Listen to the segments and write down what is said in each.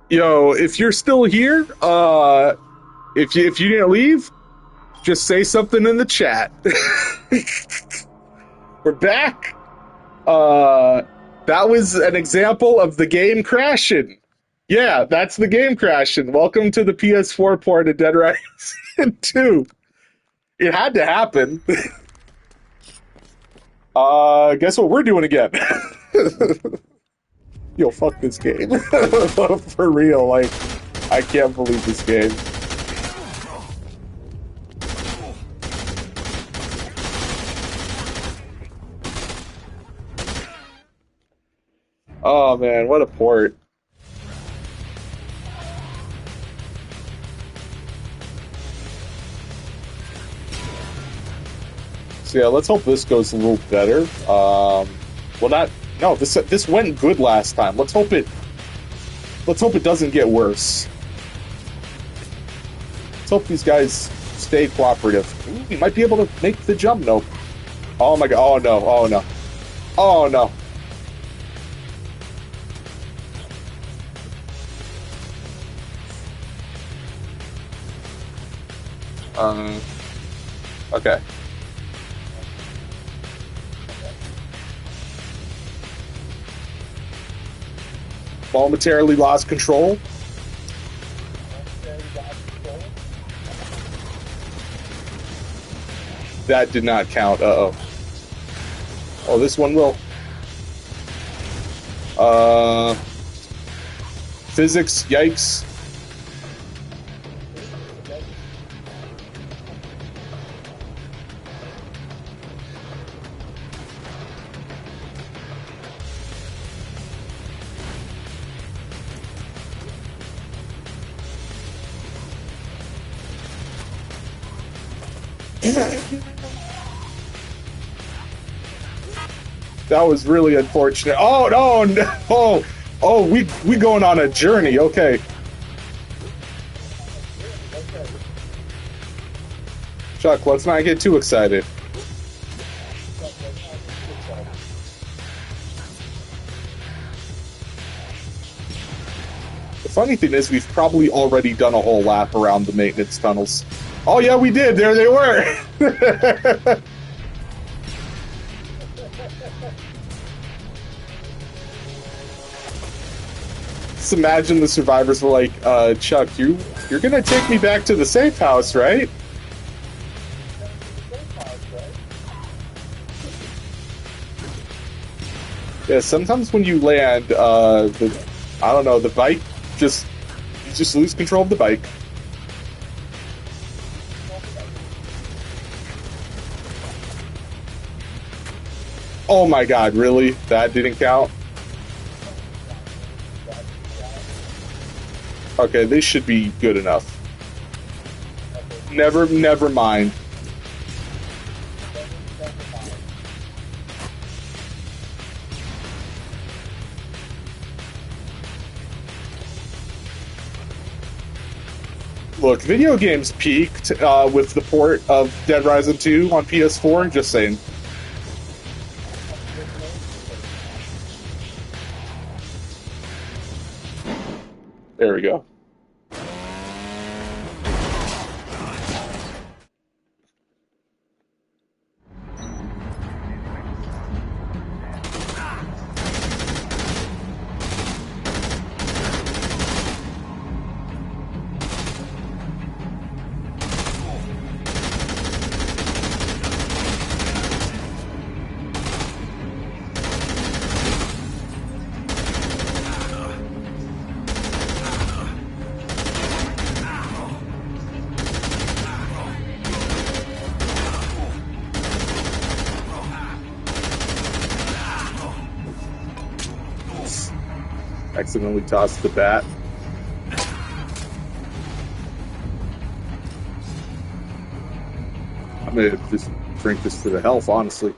Yo, if you're still here, if you didn't leave, just say something in the chat. We're back. Uh, that was an example of the game crashing. Yeah, that's the game crashing. Welcome to the PS4 port of Dead Rising 2. It had to happen. Guess what we're doing again? Yo, fuck this game. For real, like, I can't believe this game. Oh man, what a port. So yeah, let's hope this goes a little better. Well, not no. This went good last time. Let's hope it doesn't get worse. Let's hope these guys stay cooperative. Ooh, we might be able to make the jump. Nope. Oh my god. Oh no. Oh no. Oh no. Um. Okay. Momentarily lost control. That did not count. Uh-oh. Oh, this one will. Physics, yikes. That was really unfortunate. Oh no! No. Oh, we going on a journey. Okay. Chuck, let's not get too excited. The funny thing is, we've probably already done a whole lap around the maintenance tunnels. Oh yeah, we did. There they were. Just imagine the survivors were like, Chuck, you're gonna take me back to the safe house, right? Yeah, sometimes when you land, I don't know, the bike just you just lose control of the bike. Oh my god, really? That didn't count? Okay, they should be good enough. Never mind. Look, video games peaked with the port of Dead Rising 2 on PS4, just saying. There we go. Accidentally tossed the bat. I'm gonna just drink this to the health, honestly.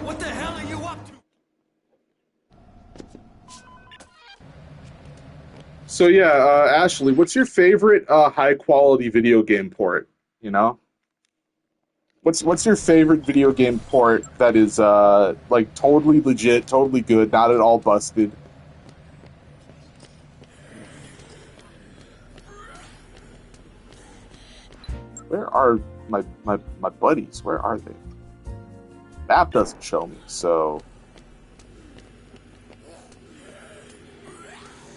What the hell are you up to? So yeah, Ashley, what's your favorite high quality video game port? You know, what's your favorite video game port that is like totally legit, totally good, not at all busted? Where are my buddies? Where are they? Map doesn't show me, so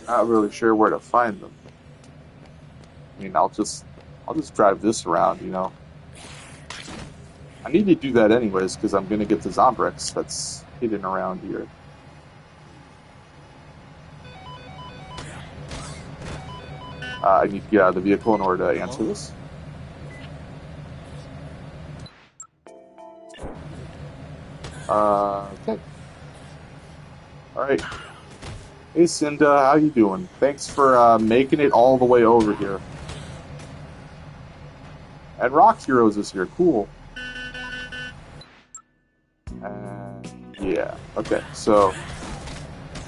not really sure where to find them. I mean, I'll just drive this around, you know. I need to do that anyways because I'm gonna get the Zombrex that's hidden around here. I need to get out of the vehicle in order to answer this. Okay. All right. Hey, Cinda, how you doing? Thanks for making it all the way over here. And Rock Heroes is here. Cool. And yeah. Okay. So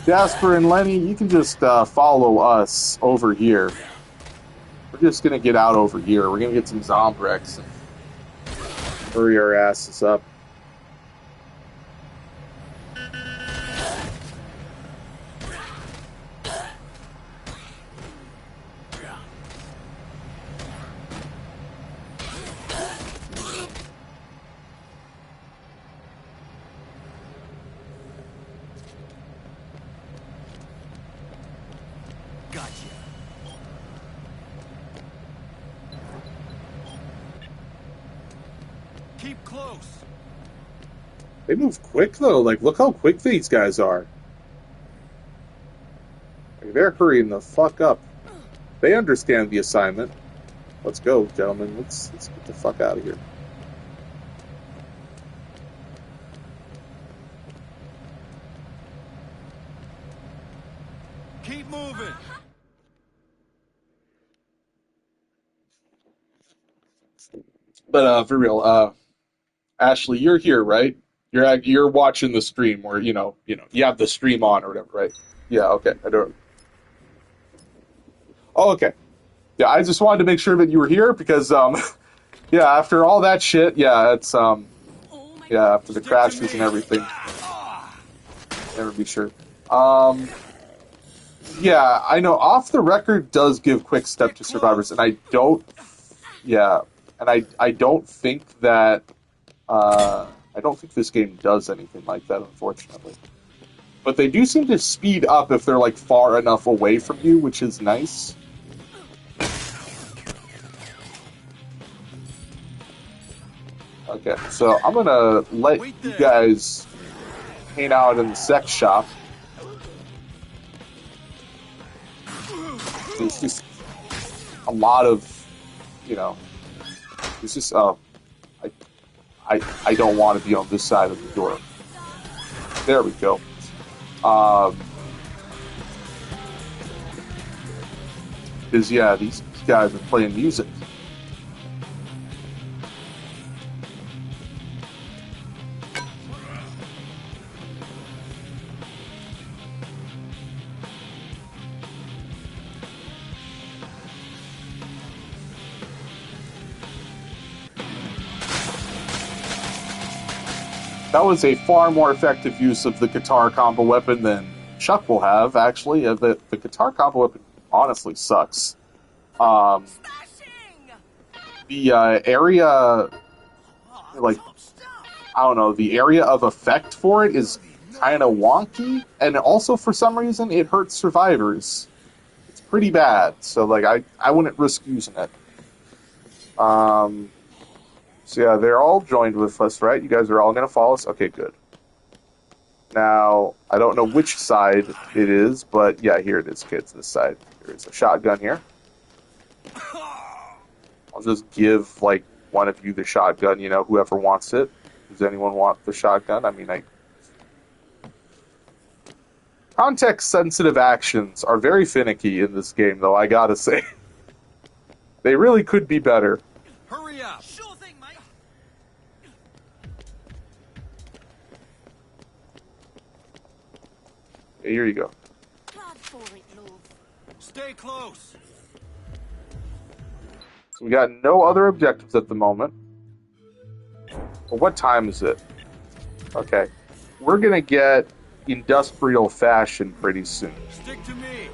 Jasper and Lenny, you can just follow us over here. We're just gonna get out over here. We're gonna get some Zombrex and hurry our asses up. Keep close. They move quick though. Like, look how quick these guys are. Like, they're hurrying the fuck up. They understand the assignment. Let's go, gentlemen. Let's get the fuck out of here. Keep moving. But for real, Ashley, you're here, right? You're watching the stream, or you have the stream on or whatever, right? Yeah. Okay. I don't. Oh, okay. Yeah, I just wanted to make sure that you were here because yeah, after all that shit, yeah, it's yeah, after the crashes and everything, never be sure. Yeah, I know. Off the record does give quick step to survivors, and I don't. Yeah, and I don't think that. I don't think this game does anything like that, unfortunately. But they do seem to speed up if they're like far enough away from you, which is nice. Okay, so I'm gonna let you guys hang out in the sex shop. There's just a lot of, it's just I don't want to be on this side of the door. There we go. Because yeah, these guys are playing music. That was a far more effective use of the guitar combo weapon than Chuck will have, actually. The guitar combo weapon honestly sucks. The area, like, I don't know, the area of effect for it is kind of wonky, and also for some reason it hurts survivors. It's pretty bad, so like I wouldn't risk using it. So yeah, they're all joined with us, right? You guys are all going to follow us? Okay, good. Now, I don't know which side it is, but yeah, here it is, kids, this side. There's a shotgun here. I'll just give, like, one of you the shotgun, whoever wants it. Does anyone want the shotgun? I mean, context-sensitive actions are very finicky in this game, though, I gotta say. They really could be better. Hurry up. Sure thing, mate. Here you go. Stay close. So we got no other objectives at the moment. Well, what time is it? Okay. We're gonna get industrial fashion pretty soon. Stick to me.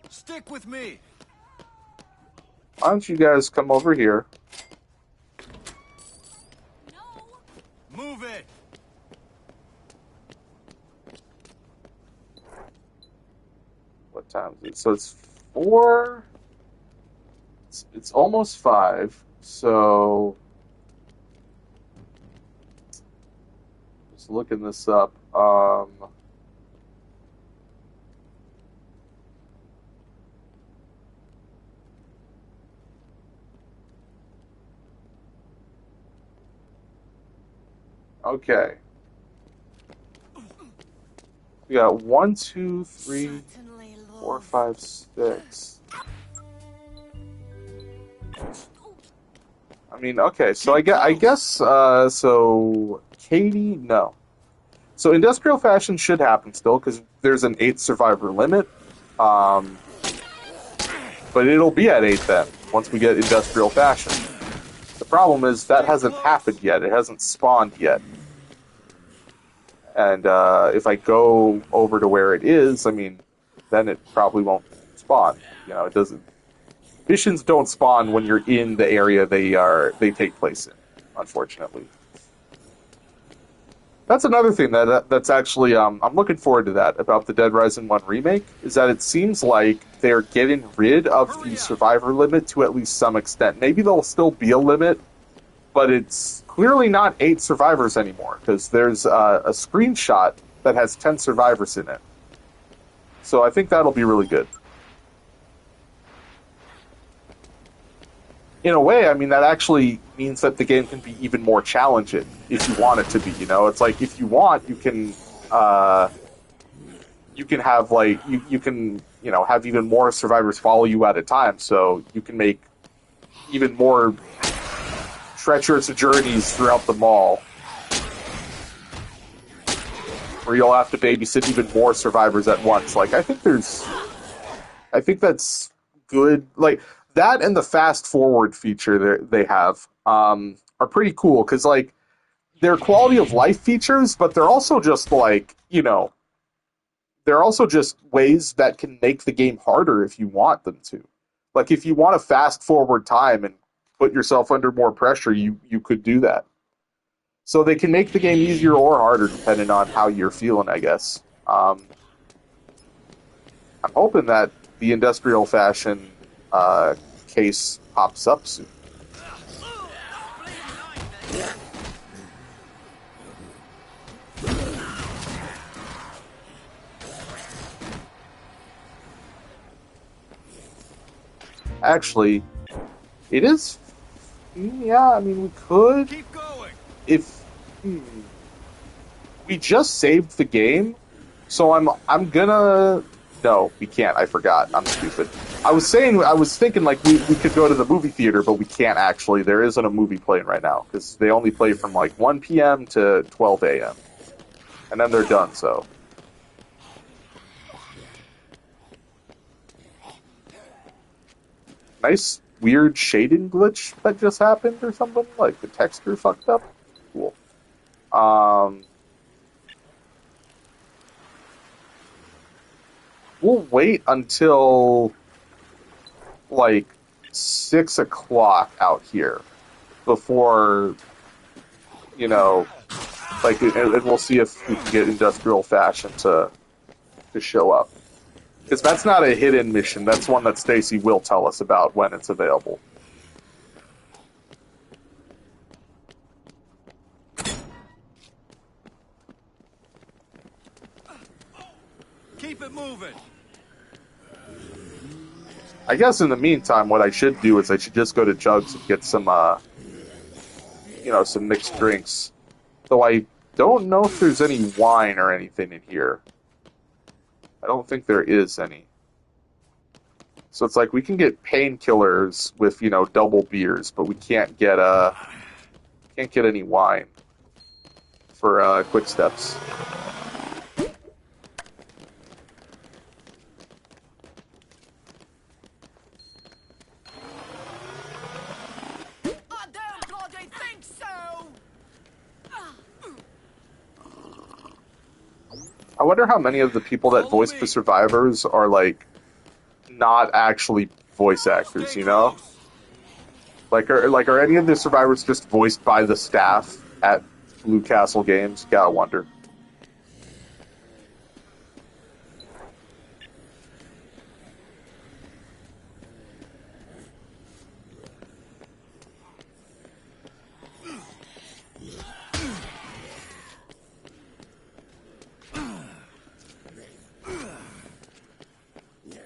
Stick with me. Why don't you guys come over here? Move it. What time is it? So it's 4. It's almost 5. So just looking this up. Okay. We got 1, 2, 3, 4, 5, 6. I mean, okay, so I guess, so Katie, no. So industrial fashion should happen still, because there's an 8 survivor limit. But it'll be at 8 then, once we get industrial fashion. The problem is that hasn't happened yet. It hasn't spawned yet. And if I go over to where it is, I mean, then it probably won't spawn. You know, it doesn't. Missions don't spawn when you're in the area they take place in, unfortunately. That's another thing that's actually I'm looking forward to that about the Dead Rising 1 remake, is that it seems like they're getting rid of the survivor limit to at least some extent. Maybe there'll still be a limit, but it's clearly not 8 survivors anymore, because there's a screenshot that has 10 survivors in it. So I think that'll be really good. In a way, I mean, that actually means that the game can be even more challenging if you want it to be, you know? It's like, if you want, you can have, like, you can, you know, have even more survivors follow you at a time, so you can make even more treacherous journeys throughout the mall, where you'll have to babysit even more survivors at once. Like, I think that's good. Like, that and the fast forward feature they have are pretty cool, because, like, they're quality of life features, but they're also just, like, you know, they're also just ways that can make the game harder if you want them to. Like, if you want to fast forward time and put yourself under more pressure, you could do that. So they can make the game easier or harder depending on how you're feeling, I guess. I'm hoping that the industrial fashion case pops up soon. Actually, it is. Yeah, I mean, we could. Keep going. If we just saved the game, so I'm gonna. No, we can't. I forgot. I'm stupid. I was thinking like we could go to the movie theater, but we can't actually. There isn't a movie playing right now, because they only play from like 1 p.m. to 12 a.m. and then they're done, so. Nice weird shading glitch that just happened or something? Like the texture fucked up? Cool. We'll wait until like 6 o'clock out here before, you know, like, and we'll see if we can get industrial fashion to show up. Because that's not a hidden mission. That's one that Stacy will tell us about when it's available. Keep it moving. I guess in the meantime, what I should do is I should just go to Jugs and get some, you know, some mixed drinks. Though I don't know if there's any wine or anything in here. I don't think there is any. So it's like we can get painkillers with, you know, double beers, but we can't get any wine. for quick steps. I don't bloody think so! I wonder how many of the people that Follow voice me. the survivors are like not actually voice actors, Stay you know? close. Are any of the survivors just voiced by the staff at Blue Castle Games? Gotta wonder.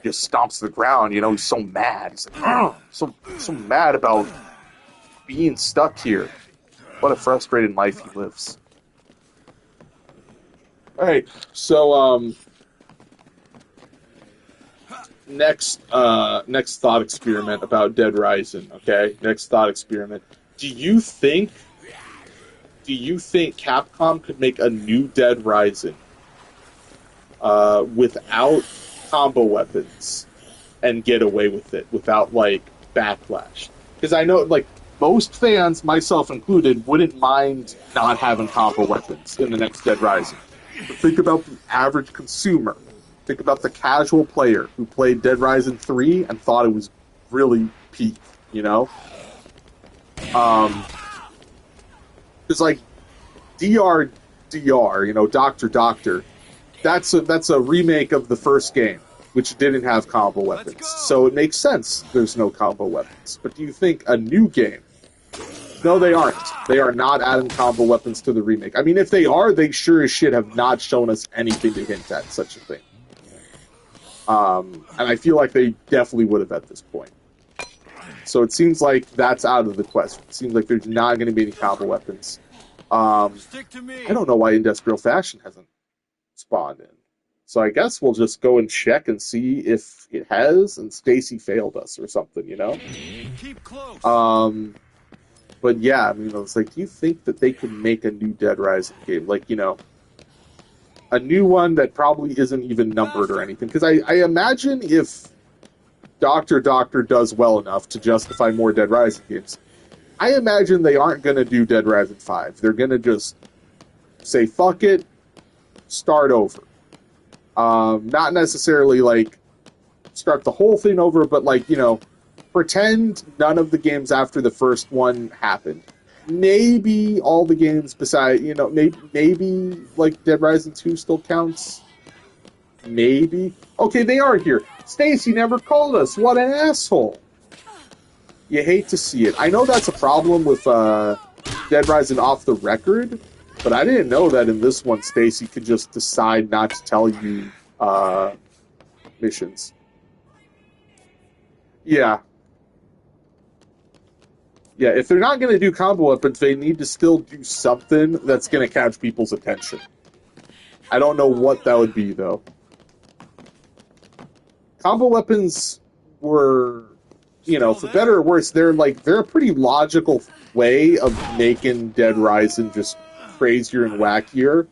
Just stomps the ground, you know, he's so mad. He's like, "Ugh, so mad about being stuck here. What a frustrating life he lives." Alright, so next thought experiment about Dead Rising, okay? Next thought experiment. Do you think Capcom could make a new Dead Rising without combo weapons and get away with it without like backlash? Because I know like most fans, myself included, wouldn't mind not having combo weapons in the next Dead Rising. But think about the average consumer. Think about the casual player who played Dead Rising 3 and thought it was really peak, you know? Because like DR, you know, Doctor, that's a remake of the first game, which didn't have combo Let's weapons. go. So it makes sense there's no combo weapons. But do you think a new game? No, they aren't. They are not adding combo weapons to the remake. I mean, if they are, they sure as shit have not shown us anything to hint at such a thing. And I feel like they definitely would have at this point. So it seems like that's out of the question. It seems like there's not going to be any combo weapons. Stick to me. I don't know why Industrial Fashion hasn't spawned in. So I guess we'll just go and check and see if it has, and Stacy failed us or something, you know? Keep close. But yeah, I mean, it's like, do you think that they could make a new Dead Rising game? Like, you know, a new one that probably isn't even numbered or anything. Because I imagine if Doctor does well enough to justify more Dead Rising games, I imagine they aren't going to do Dead Rising 5. They're going to just say, fuck it, start over. Not necessarily like start the whole thing over, but like, you know, pretend none of the games after the first one happened. Maybe all the games beside, you know, maybe like Dead Rising 2 still counts. Maybe. Okay, they are here. Stacy never called us. What an asshole. You hate to see it. I know that's a problem with Dead Rising off the record, but I didn't know that in this one Stacy could just decide not to tell you missions. Yeah. Yeah, if they're not going to do combo weapons, they need to still do something that's going to catch people's attention. I don't know what that would be, though. Combo weapons were, you know, for better or worse, they're a pretty logical way of making Dead Rising just crazier and wackier.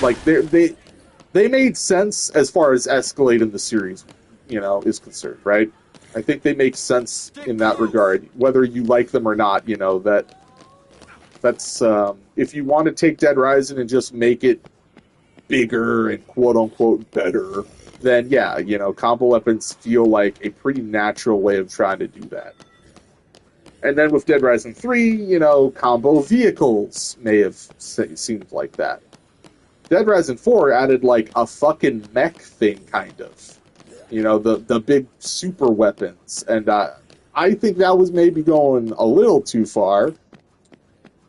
Like they made sense as far as escalating the series, you know, is concerned, right? I think they make sense in that regard, whether you like them or not. You know that's if you want to take Dead Rising and just make it bigger and quote unquote better, then yeah, you know, combo weapons feel like a pretty natural way of trying to do that. And then with Dead Rising 3, you know, combo vehicles may have seemed like that. Dead Rising 4 added like a fucking mech thing, kind of. You know, the big super weapons. And I think that was maybe going a little too far.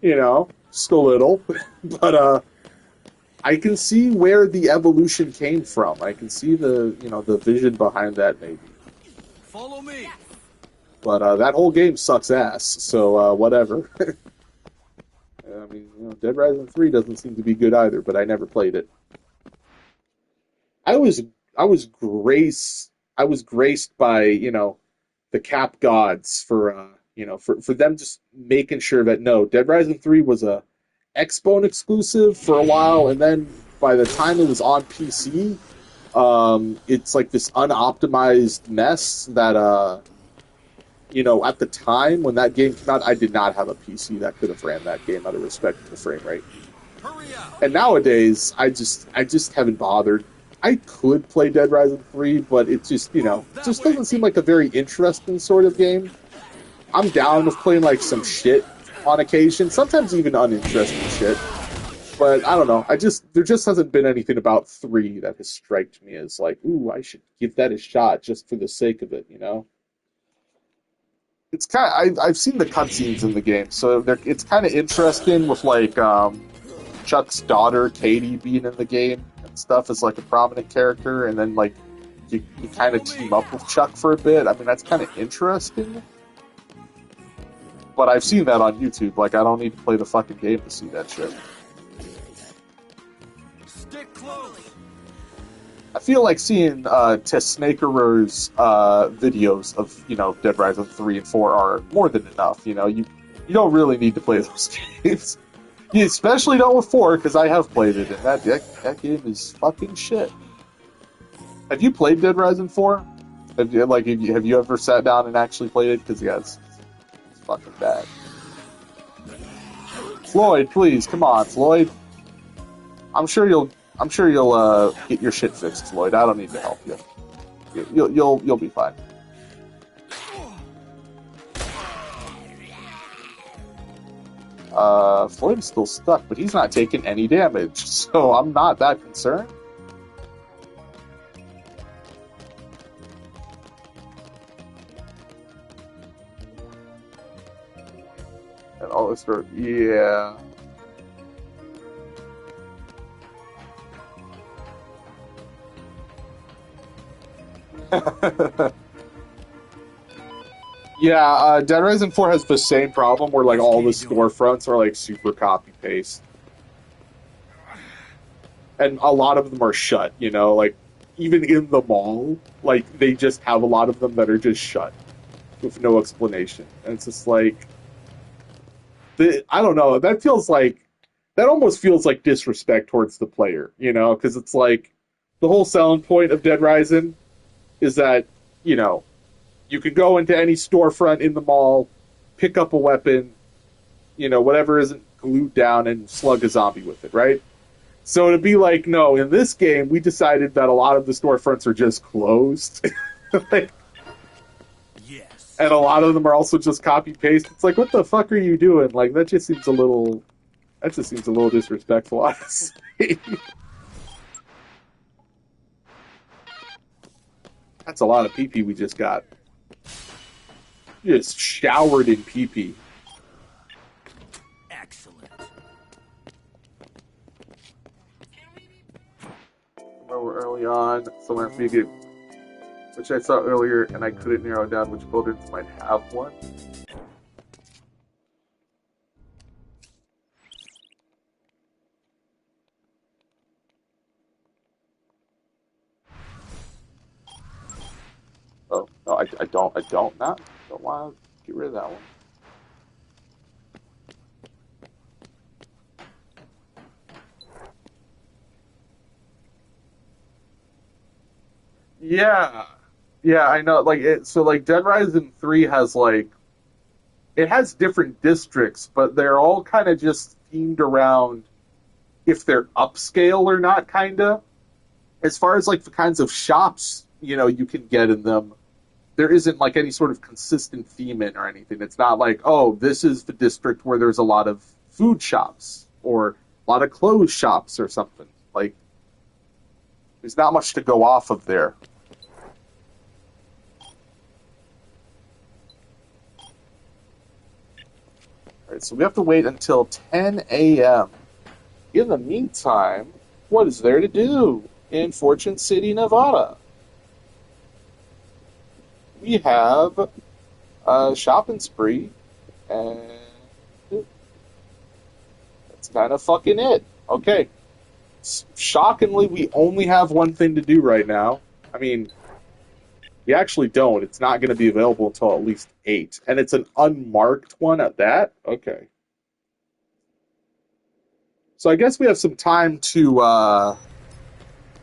You know, just a little. But I can see where the evolution came from. I can see the vision behind that maybe. Follow me. But that whole game sucks ass, so whatever. I mean, you know, Dead Rising 3 doesn't seem to be good either, but I never played it. I was I was graced by, you know, the Cap gods for for them just making sure that no, Dead Rising 3 was a Xbone exclusive for a while, and then by the time it was on PC, it's like this unoptimized mess that at the time when that game came out, I did not have a PC that could have ran that game at a respectable frame rate. Hurry up! And nowadays, I just haven't bothered. I could play Dead Rising 3, but it just Move that just way! doesn't seem like a very interesting sort of game. I'm down with playing like some shit on occasion, sometimes even uninteresting shit. But I don't know. There just hasn't been anything about 3 that has striked me as like, ooh, I should give that a shot just for the sake of it. It's I've seen the cutscenes in the game, so it's kind of interesting with like Chuck's daughter Katie being in the game and stuff as like a prominent character, and then like you kind of team up with Chuck for a bit. I mean, that's kind of interesting. But I've seen that on YouTube. Like, I don't need to play the fucking game to see that shit. Stick close! I feel like seeing Tesnakerer's videos of Dead Rising 3 and 4 are more than enough. You don't really need to play those games. You especially don't with 4, because I have played it, and that game is fucking shit. Have you played Dead Rising 4? Have you ever sat down and actually played it? Because yeah, it's fucking bad. Floyd, please, come on, Floyd. I'm sure you'll get your shit fixed, Floyd. I don't need to help you. You'll be fine. Floyd's still stuck, but he's not taking any damage, so I'm not that concerned. And all this sort yeah. Yeah, Dead Rising 4 has the same problem where like all the storefronts are like super copy paste, and a lot of them are shut. Like even in the mall, like they just have a lot of them that are just shut with no explanation, and it's just like I don't know. That almost feels like disrespect towards the player, because it's like the whole selling point of Dead Rising is that you know you can go into any storefront in the mall, pick up a weapon, whatever isn't glued down, and slug a zombie with it, right? So to be like, no, in this game, we decided that a lot of the storefronts are just closed. Like, Yes. and a lot of them are also just copy paste. It's like, what the fuck are you doing? Like, that just seems a little disrespectful, honestly. That's a lot of PP we just got. Just showered in PP. Excellent. Remember early on, someone figured, which I saw earlier, and I couldn't narrow down which buildings might have one. Oh no, I don't want to get rid of that one. Yeah, yeah, I know. Like it, so like Dead Rising 3 has like it has different districts, but they're all kind of just themed around if they're upscale or not, kinda. As far as like the kinds of shops you can get in them, there isn't like any sort of consistent theme in or anything. It's not like, oh, this is the district where there's a lot of food shops or a lot of clothes shops or something. Like there's not much to go off of there. All right, so we have to wait until 10 a.m. In the meantime, what is there to do in Fortune City, Nevada? We have a shopping spree, and that's kind of fucking it. Okay. Shockingly, we only have one thing to do right now. I mean, we actually don't. It's not going to be available until at least 8. And it's an unmarked one at that? Okay. So I guess we have some time to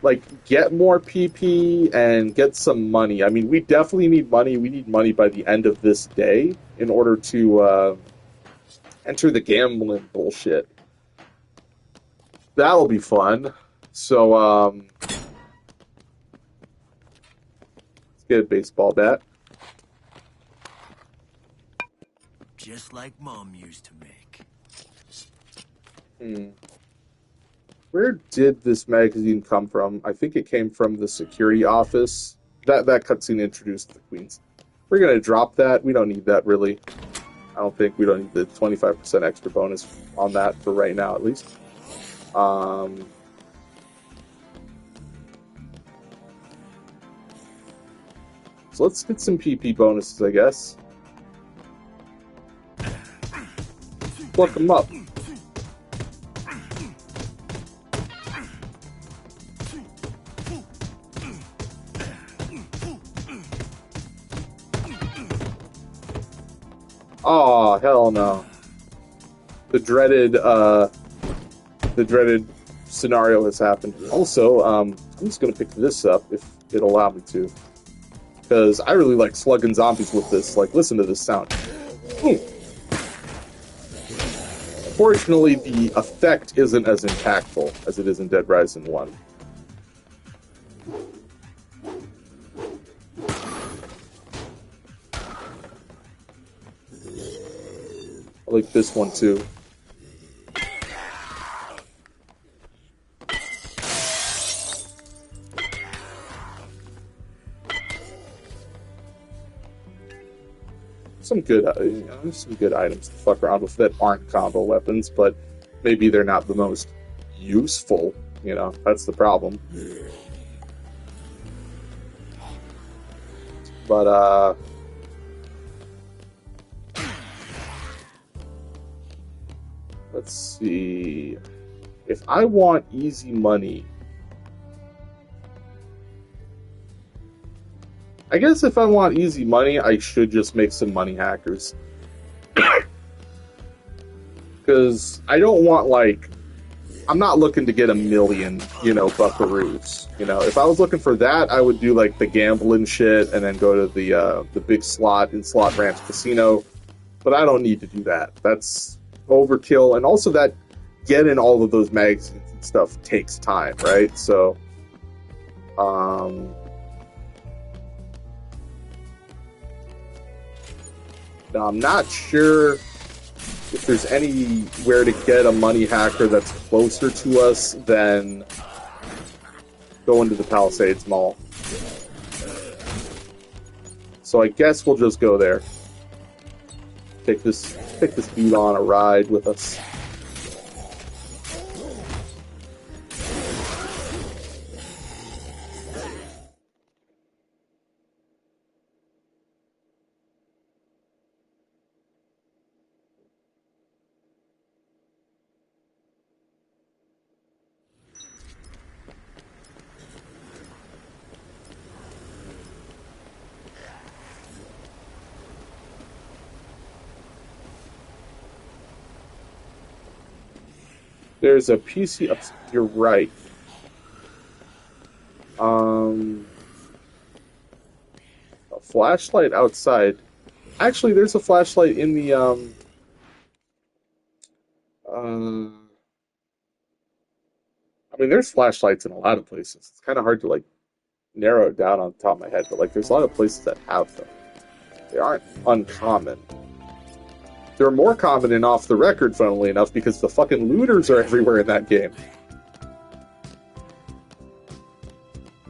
like get more PP and get some money. I mean, we definitely need money. We need money by the end of this day in order to enter the gambling bullshit. That'll be fun. So let's get a baseball bat. Just like Mom used to make. Hmm. Where did this magazine come from? I think it came from the security office. That cutscene introduced the queens. We're gonna drop that. We don't need that really. I don't think we don't need the 25% extra bonus on that for right now, at least. So let's get some PP bonuses, I guess. Pluck them up. Oh, hell no. The dreaded scenario has happened. Also, I'm just gonna pick this up if it'll allow me to. Because I really like slugging zombies with this. Like, listen to this sound. Fortunately, the effect isn't as impactful as it is in Dead Rising 1. I like this one too. Some good, some good items to fuck around with that aren't combo weapons, but maybe they're not the most useful. You know, that's the problem. But let's see. If I want easy money, I guess if I want easy money, I should just make some money hackers. Because I don't want, like, I'm not looking to get a million, buckaroos. If I was looking for that, I would do, like, the gambling shit and then go to the big slot in Slot Ranch Casino. But I don't need to do that. That's overkill. And also that getting all of those magazines and stuff takes time, right? So, now, I'm not sure if there's anywhere to get a money hacker that's closer to us than going to the Palisades Mall. So I guess we'll just go there. Take this dude on a ride with us. There's a PC up. You're right. A flashlight outside. Actually, there's a flashlight in the I mean, there's flashlights in a lot of places. It's kind of hard to like narrow it down on the top of my head, but like, there's a lot of places that have them. They aren't uncommon. They're more common in Off the Record, funnily enough, because the fucking looters are everywhere in that game.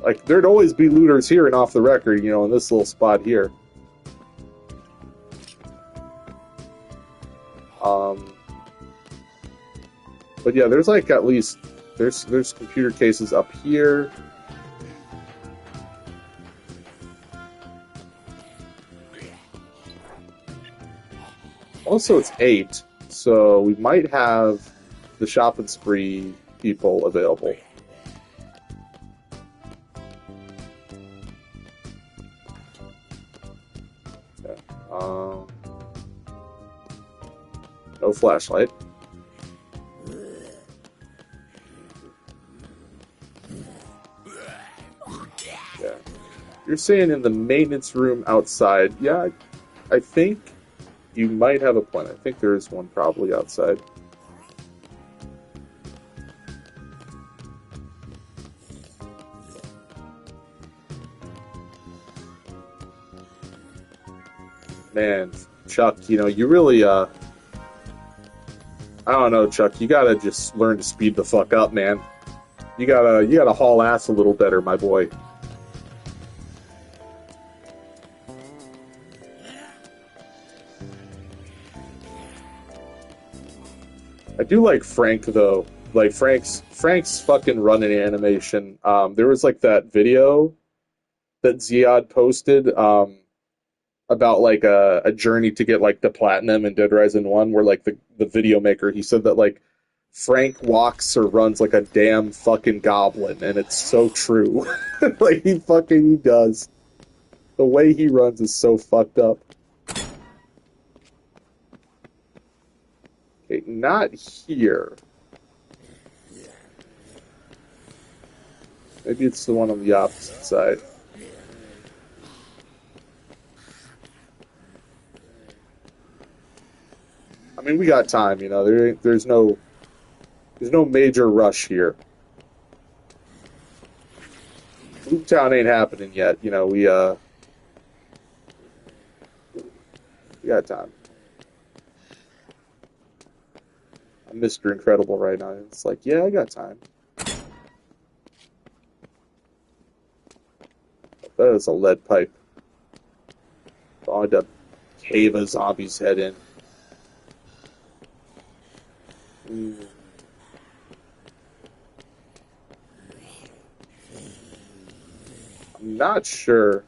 Like, there'd always be looters here in Off the Record, in this little spot here. But yeah, there's like at least there's computer cases up here. Also, it's 8, so we might have the shop and spree people available. Okay. No flashlight. You're saying in the maintenance room outside. Yeah, I think you might have a point. I think there is one probably outside. Man, Chuck, you really, I don't know, Chuck, you gotta just learn to speed the fuck up, man. You gotta haul ass a little better, my boy. I do like Frank though. Like Frank's fucking running animation. There was like that video that Ziad posted about like a journey to get like the platinum in Dead Rising 1 where like the video maker he said that like Frank walks or runs like a damn fucking goblin, and it's so true. Like he does. The way he runs is so fucked up. Okay, not here. Maybe it's the one on the opposite side. I mean, we got time, there's no major rush here. Town ain't happening yet, we got time. I'm Mr. Incredible right now. It's like, yeah, I got time. That is a lead pipe. I had to cave a zombie's head in. I'm not sure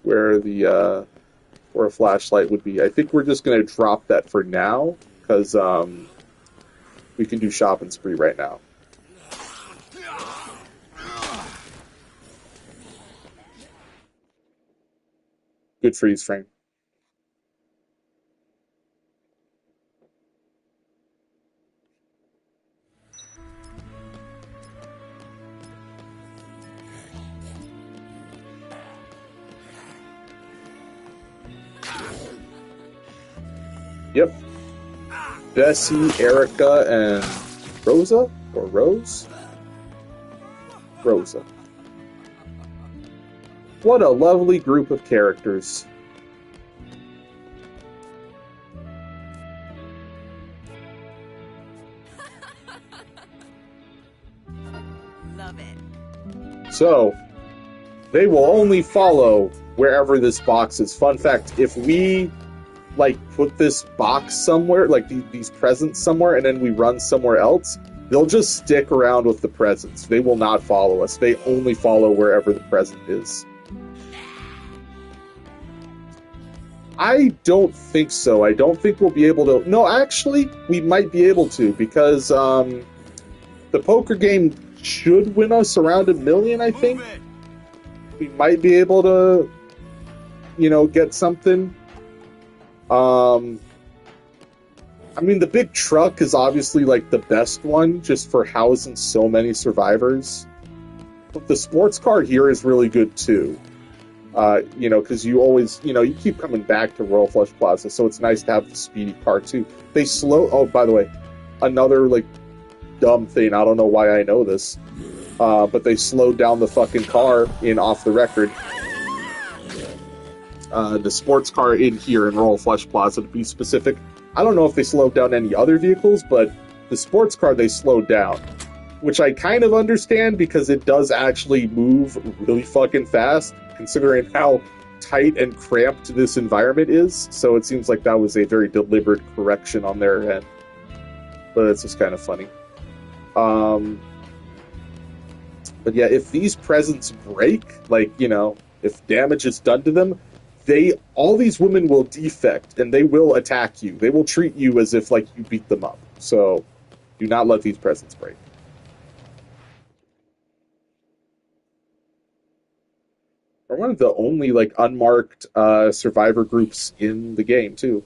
where a flashlight would be. I think we're just going to drop that for now, because we can do shopping spree right now. Good freeze frame. Yep. Bessie, Erica, and Rosa? Or Rose? Rosa. What a lovely group of characters. Love it. So, they will only follow wherever this box is. Fun fact, if we put this box somewhere, like these presents somewhere, and then we run somewhere else, they'll just stick around with the presents. They will not follow us. They only follow wherever the present is. I don't think so. I don't think we'll be able to... No, actually, we might be able to, because the poker game should win us around $1 million, I think. We might be able to, get something. I mean, the big truck is obviously, the best one, just for housing so many survivors. But the sports car here is really good, too. Because you always, you keep coming back to Royal Flush Plaza, so it's nice to have the speedy car, too. Oh, by the way, another, dumb thing, I don't know why I know this, but they slowed down the fucking car in Off the Record. The sports car in here in Royal Flush Plaza, to be specific. I don't know if they slowed down any other vehicles, but the sports car they slowed down. Which I kind of understand, because it does actually move really fucking fast, considering how tight and cramped this environment is. So it seems like that was a very deliberate correction on their end. But it's just kind of funny. But yeah, if these presents break, if damage is done to them, all these women will defect, and they will attack you. They will treat you as if, you beat them up. So, do not let these presents break. We're one of the only, unmarked survivor groups in the game, too.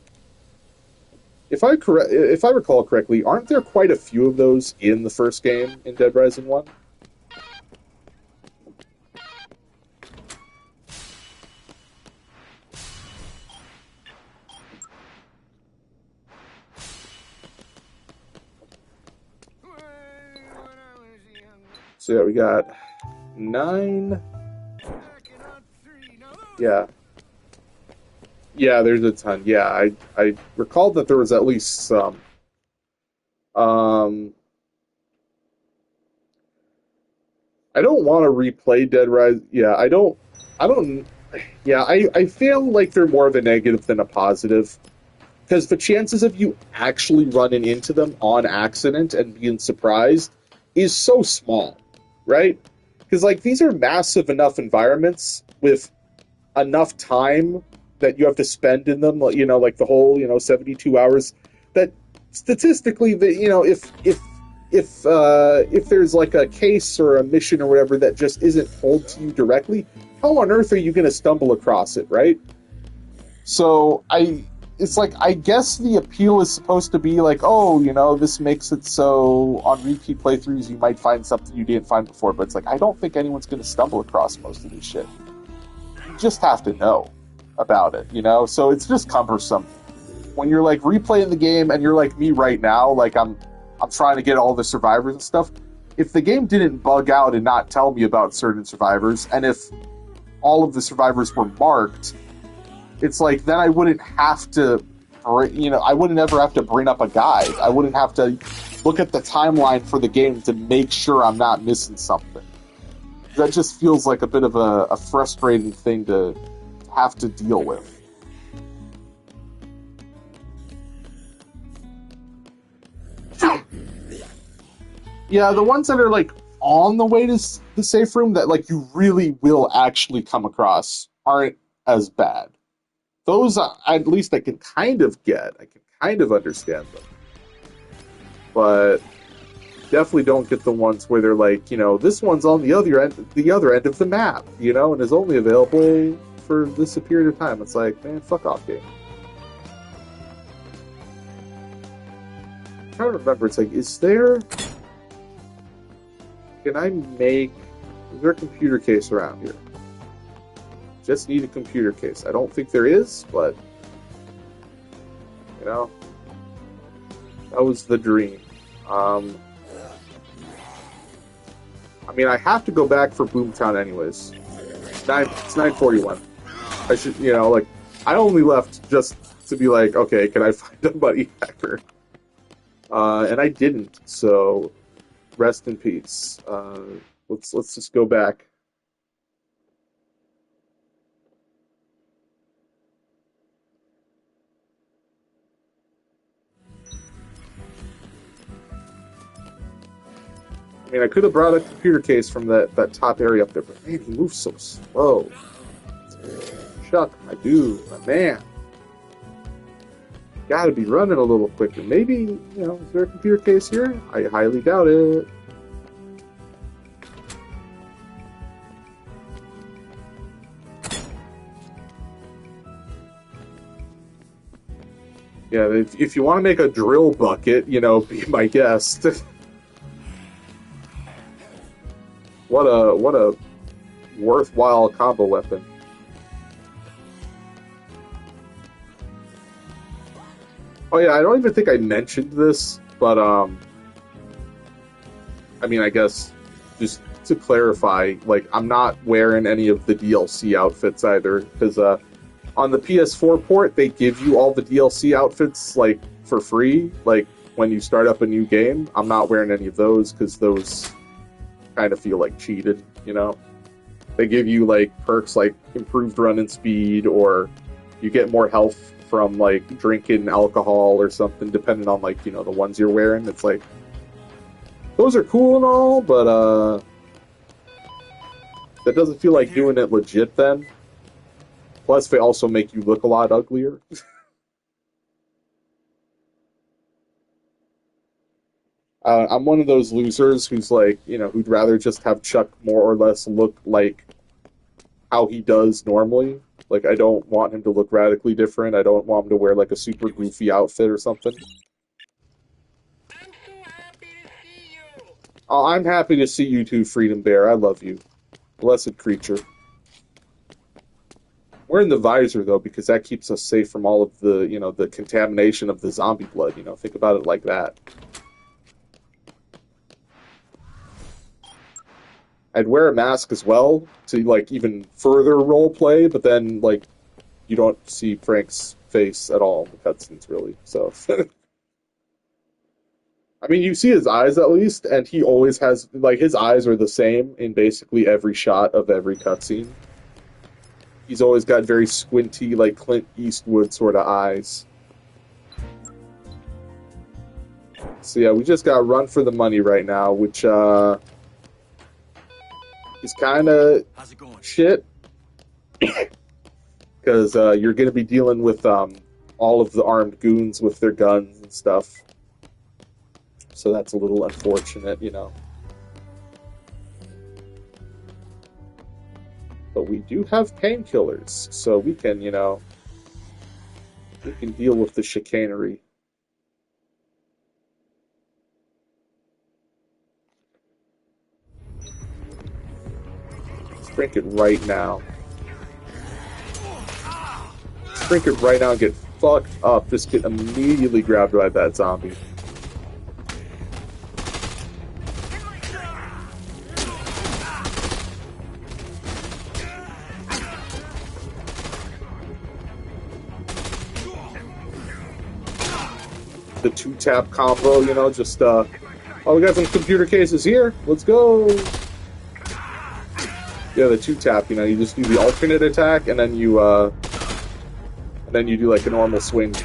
If I recall correctly, aren't there quite a few of those in the first game in Dead Rising 1? So yeah, we got 9. Yeah. Yeah, there's a ton. Yeah, I recalled that there was at least some. Um, I don't want to replay Dead Rise. Yeah, I don't. Yeah, I feel like they're more of a negative than a positive because the chances of you actually running into them on accident and being surprised is so small, right? Because like these are massive enough environments with enough time that you have to spend in them, you know, like the whole, 72 hours, that statistically, that, if there's like a case or a mission or whatever that just isn't told to you directly, how on earth are you going to stumble across it, right? So it's like, I guess the appeal is supposed to be like, oh, this makes it so on repeat playthroughs you might find something you didn't find before, but it's like, I don't think anyone's going to stumble across most of this shit. You just have to know about it, So it's just cumbersome. When you're like replaying the game and you're like me right now, like I'm trying to get all the survivors and stuff. If the game didn't bug out and not tell me about certain survivors, and if all of the survivors were marked, it's like then I wouldn't have to, I wouldn't ever have to bring up a guide. I wouldn't have to look at the timeline for the game to make sure I'm not missing something. That just feels like a bit of a frustrating thing to have to deal with. Yeah, the ones that are like on the way to the safe room that like you really will actually come across aren't as bad. Those at least I can kind of get. I can kind of understand them. But definitely don't get the ones where they're like, this one's on the other end of the map, and is only available for this period of time. It's like, man, fuck off, game. I'm trying to remember. It's like, is there a computer case around here? Just need a computer case. I don't think there is, but that was the dream. I mean, I have to go back for Boomtown anyways. It's 9:41. I should, I only left just to be like, okay, can I find a buddy hacker? And I didn't, so rest in peace. Let's just go back. I mean, I could have brought a computer case from that top area up there, but man, he moves so slow. Chuck, my dude, my man. Gotta be running a little quicker. Maybe, is there a computer case here? I highly doubt it. Yeah, if you want to make a drill bucket, be my guest. What a worthwhile combo weapon. Oh yeah, I don't even think I mentioned this, but I mean, I guess just to clarify, like I'm not wearing any of the DLC outfits either, because on the PS4 port they give you all the DLC outfits like for free, like when you start up a new game. I'm not wearing any of those because those kind of feel like cheated, They give you like perks like improved running speed, or you get more health from like drinking alcohol or something, depending on like the ones you're wearing. It's like those are cool and all, but that doesn't feel like doing it legit then. Plus, they also make you look a lot uglier. I'm one of those losers who's like, who'd rather just have Chuck more or less look like how he does normally. Like, I don't want him to look radically different. I don't want him to wear like a super goofy outfit or something. Oh, I'm happy to see you too, Freedom Bear. I love you. Blessed creature. We're in the visor, though, because that keeps us safe from all of the, the contamination of the zombie blood. Think about it like that. I'd wear a mask as well to like even further role play, but then like you don't see Frank's face at all in the cutscenes really. So I mean you see his eyes at least, and he always has like his eyes are the same in basically every shot of every cutscene. He's always got very squinty, like Clint Eastwood sort of eyes. So yeah, we just got run for the money right now, which is kind of How's it going? shit because you're going to be dealing with all of the armed goons with their guns and stuff. So that's a little unfortunate, you know. But we do have painkillers, so we can, you know, we can deal with the chicanery. Let's drink it right now. Let's drink it right now and get fucked up. Just get immediately grabbed by that zombie. The two-tap combo, you know, just, oh, we got some computer cases here. Let's go. Yeah, the two-tap, you know, you just do the alternate attack, and then you do, like, a normal swing.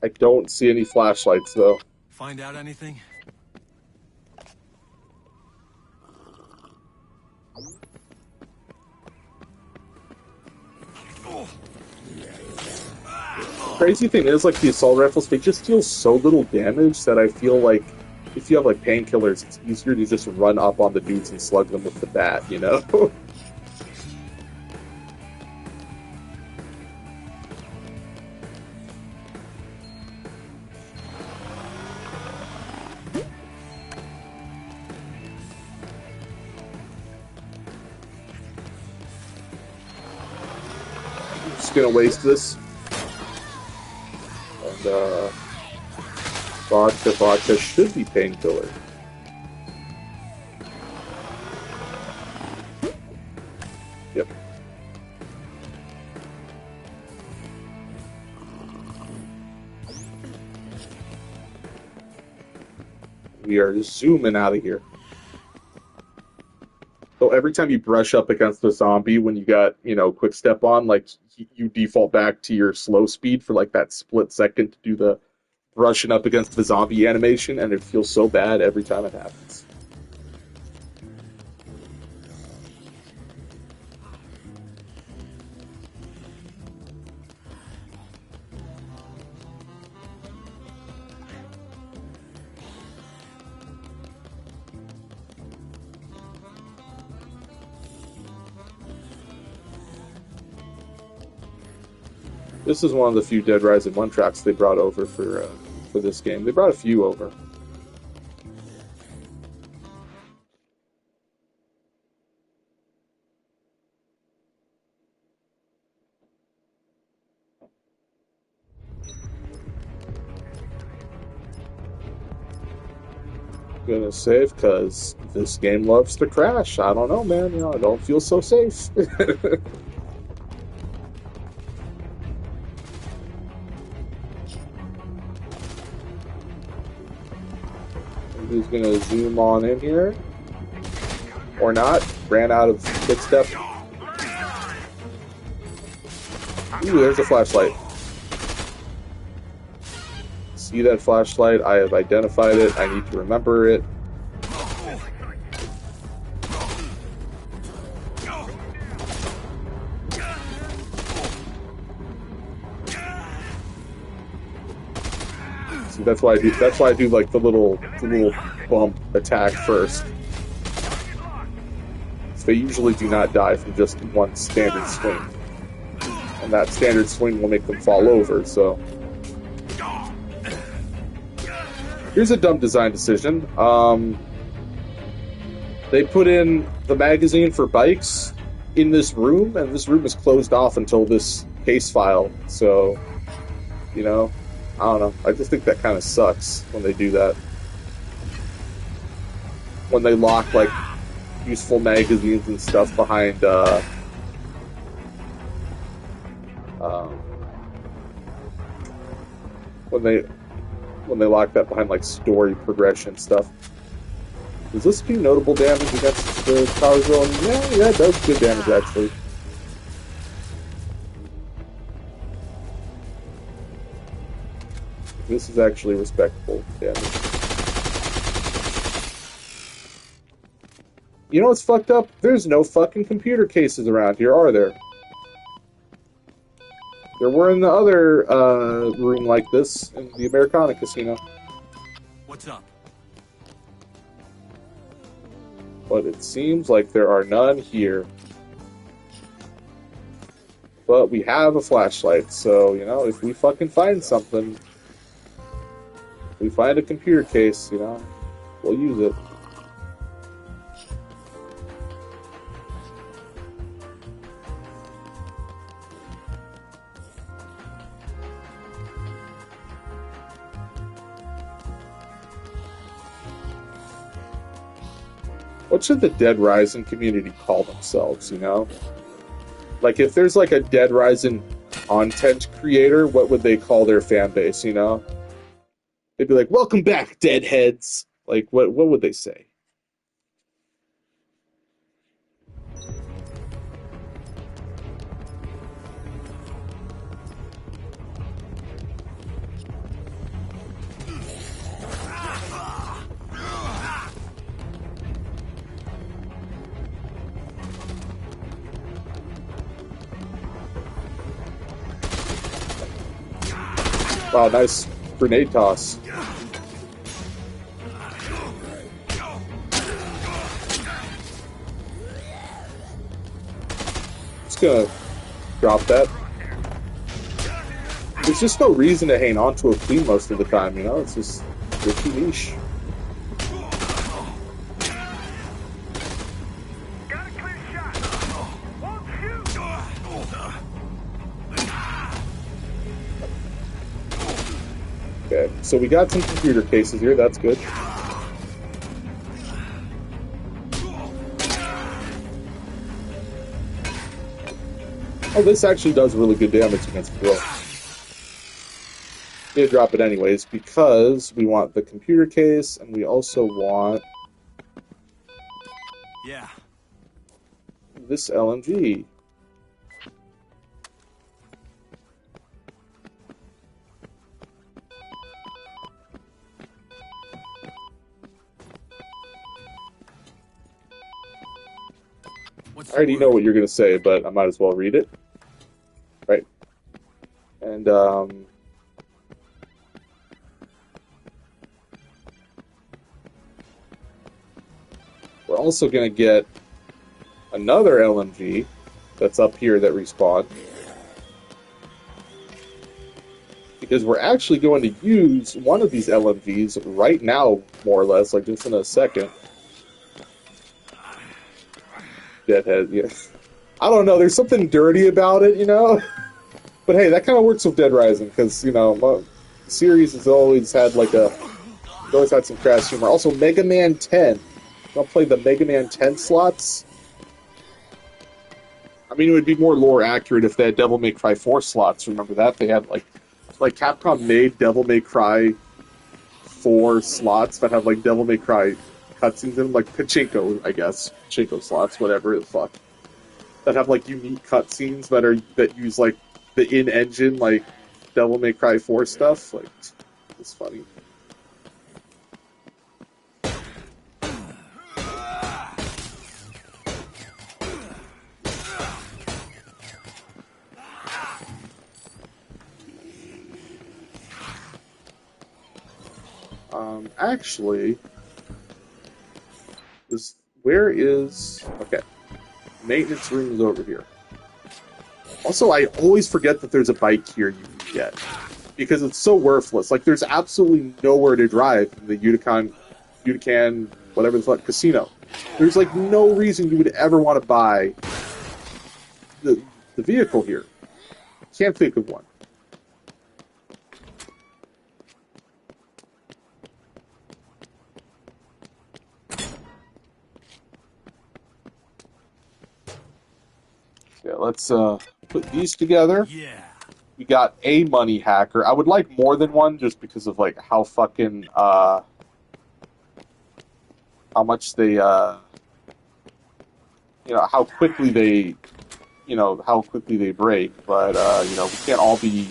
I don't see any flashlights, though. Find out anything? Crazy thing is, like, the assault rifles, they just deal so little damage that I feel like if you have, like, painkillers, it's easier to just run up on the dudes and slug them with the bat, you know? Just gonna waste this. And, vodka should be painkiller. Yep. We are zooming out of here. So every time you brush up against the zombie when you got, you know, quick step on, like, you default back to your slow speed for, like, that split second to do the brushing up against the zombie animation, and it feels so bad every time it happens. This is one of the few Dead Rising 1 tracks they brought over for this game. They brought a few over. Gonna save because this game loves to crash. I don't know, man. You know, I don't feel so safe. Who's gonna zoom on in here? Or not? Ran out of quick step. Ooh, there's a flashlight. See that flashlight? I have identified it. I need to remember it. See, that's why I do. That's why I do like the little bump attack first. So they usually do not die from just one standard swing, and that standard swing will make them fall over. So. Here's a dumb design decision. They put in the magazine for bikes in this room, and this room is closed off until this case file. So, you know, I don't know. I just think that kind of sucks when they do that. When they lock, like, useful magazines and stuff behind, um, when they lock that behind, like, story progression stuff. Does this do notable damage against the power zone? Yeah, it does good damage, actually. This is actually respectable damage. You know what's fucked up? There's no fucking computer cases around here, are there? There were in the other room like this in the Americana Casino. What's up? But it seems like there are none here. But we have a flashlight, so, you know, if we fucking find something, if we find a computer case, you know, we'll use it. What should the Dead Rising community call themselves, you know? Like, if there's, like, a Dead Rising content creator, what would they call their fan base, you know? They'd be like, welcome back, Deadheads! Like, what would they say? Wow, nice grenade toss. Just gonna drop that. There's just no reason to hang on to a queen most of the time, you know? It's just, they're too niche. Okay, so we got some computer cases here, that's good. Oh, this actually does really good damage against the drill. Gonna drop it anyways, because we want the computer case, and we also want... Yeah. this LMG. I already know what you're going to say, but I might as well read it. Right. And, we're also going to get another LMG that's up here that respawned. Because we're actually going to use one of these LMGs right now, more or less, like just in a second. Deadhead, yeah. I don't know, there's something dirty about it, you know? But hey, that kind of works with Dead Rising, because, you know, the series has always had, like, it's always had some crass humor. Also, Mega Man 10. I'll play the Mega Man 10 slots. I mean, it would be more lore accurate if they had Devil May Cry 4 slots. Remember that? They had, like Capcom made Devil May Cry 4 slots that have, like, Devil May Cry cutscenes in them, like pachinko, I guess. Pachinko slots, whatever the fuck. That have, like, unique cutscenes that use, like, the in-engine, like, Devil May Cry 4 stuff. Like, it's funny. Actually, where is... Okay. Maintenance room is over here. Also, I always forget that there's a bike here you can get. Because it's so worthless. Like, there's absolutely nowhere to drive in the Utica, whatever the fuck, casino. There's like no reason you would ever want to buy the vehicle here. Can't think of one. Yeah, let's put these together. Yeah. We got a money hacker. I would like more than one just because of like how fucking how much they you know how quickly they break, but you know, we can't all be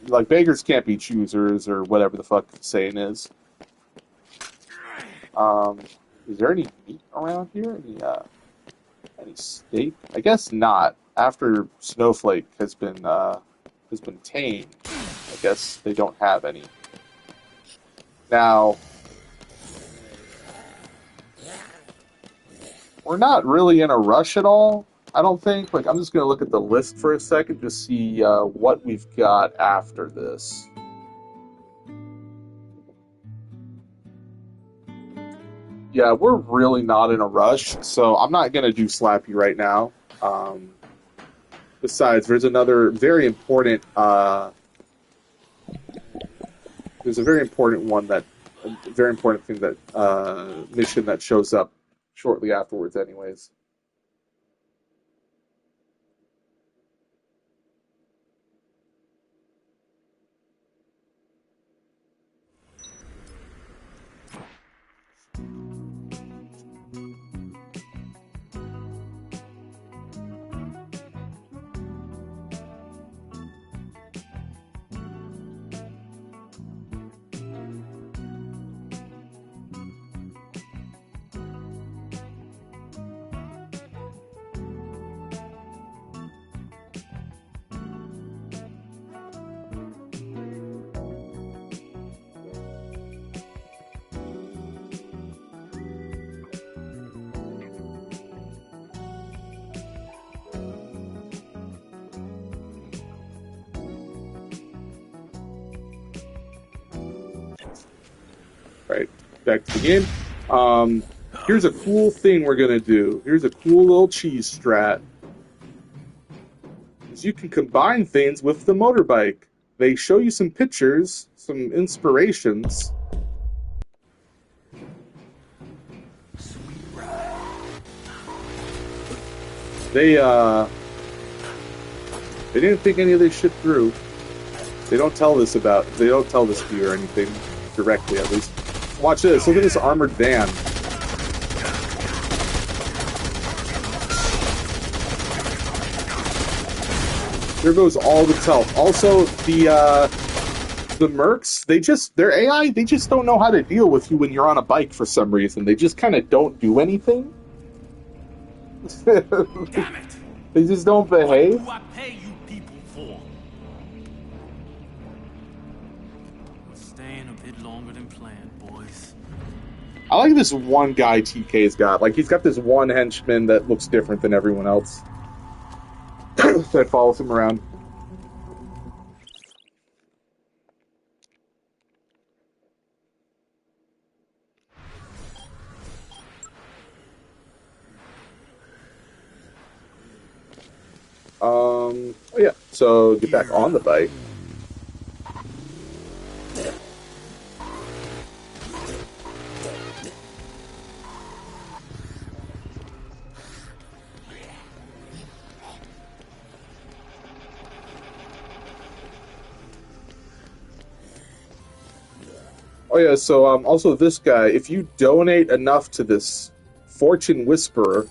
like beggars can't be choosers or whatever the fuck the saying is. Is there any meat around here? Any steak? I guess not. After Snowflake has been tamed, I guess they don't have any. Now, we're not really in a rush at all, I don't think. Like, I'm just going to look at the list for a second to see what we've got after this. Yeah, we're really not in a rush, so I'm not going to do Slappy right now. Besides, there's another very important there's a very important one that a very important thing that mission that shows up shortly afterwards anyways. Right, back to the game. Here's a cool thing we're gonna do. Here's a cool little cheese strat. Is you can combine things with the motorbike. They show you some pictures, some inspirations. They didn't think any of this shit through. They don't tell this to you or anything directly, at least. Watch this. Look at this armored van. There goes all the health. Also, the mercs, their AI, they just don't know how to deal with you when you're on a bike for some reason. They just kind of don't do anything. Damn it! They just don't behave. What do I pay you people for? We're staying a bit longer than planned, boys. I like this one guy TK's got. Like, he's got this one henchman that looks different than everyone else. That follows him around. Oh yeah, so get back on the bike. Oh yeah, so also this guy, if you donate enough to this Fortune Whisperer,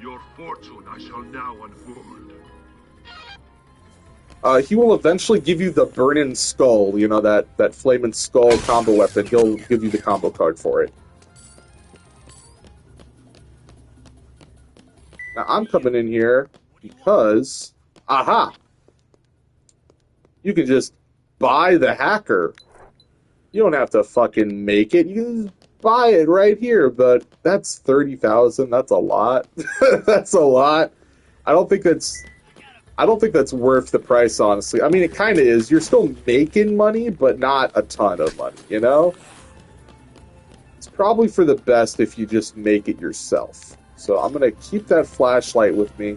your fortune I shall now unfold. He will eventually give you the Burnin' Skull, you know, that Flamin' Skull combo weapon. He'll give you the combo card for it. Now, I'm coming in here because... Aha! You can just buy the hacker. You don't have to fucking make it. You can just buy it right here, but that's 30,000. That's a lot. That's a lot. I don't think that's worth the price, honestly. I mean, it kind of is. You're still making money, but not a ton of money, you know? it's probably for the best if you just make it yourself. So I'm going to keep that flashlight with me,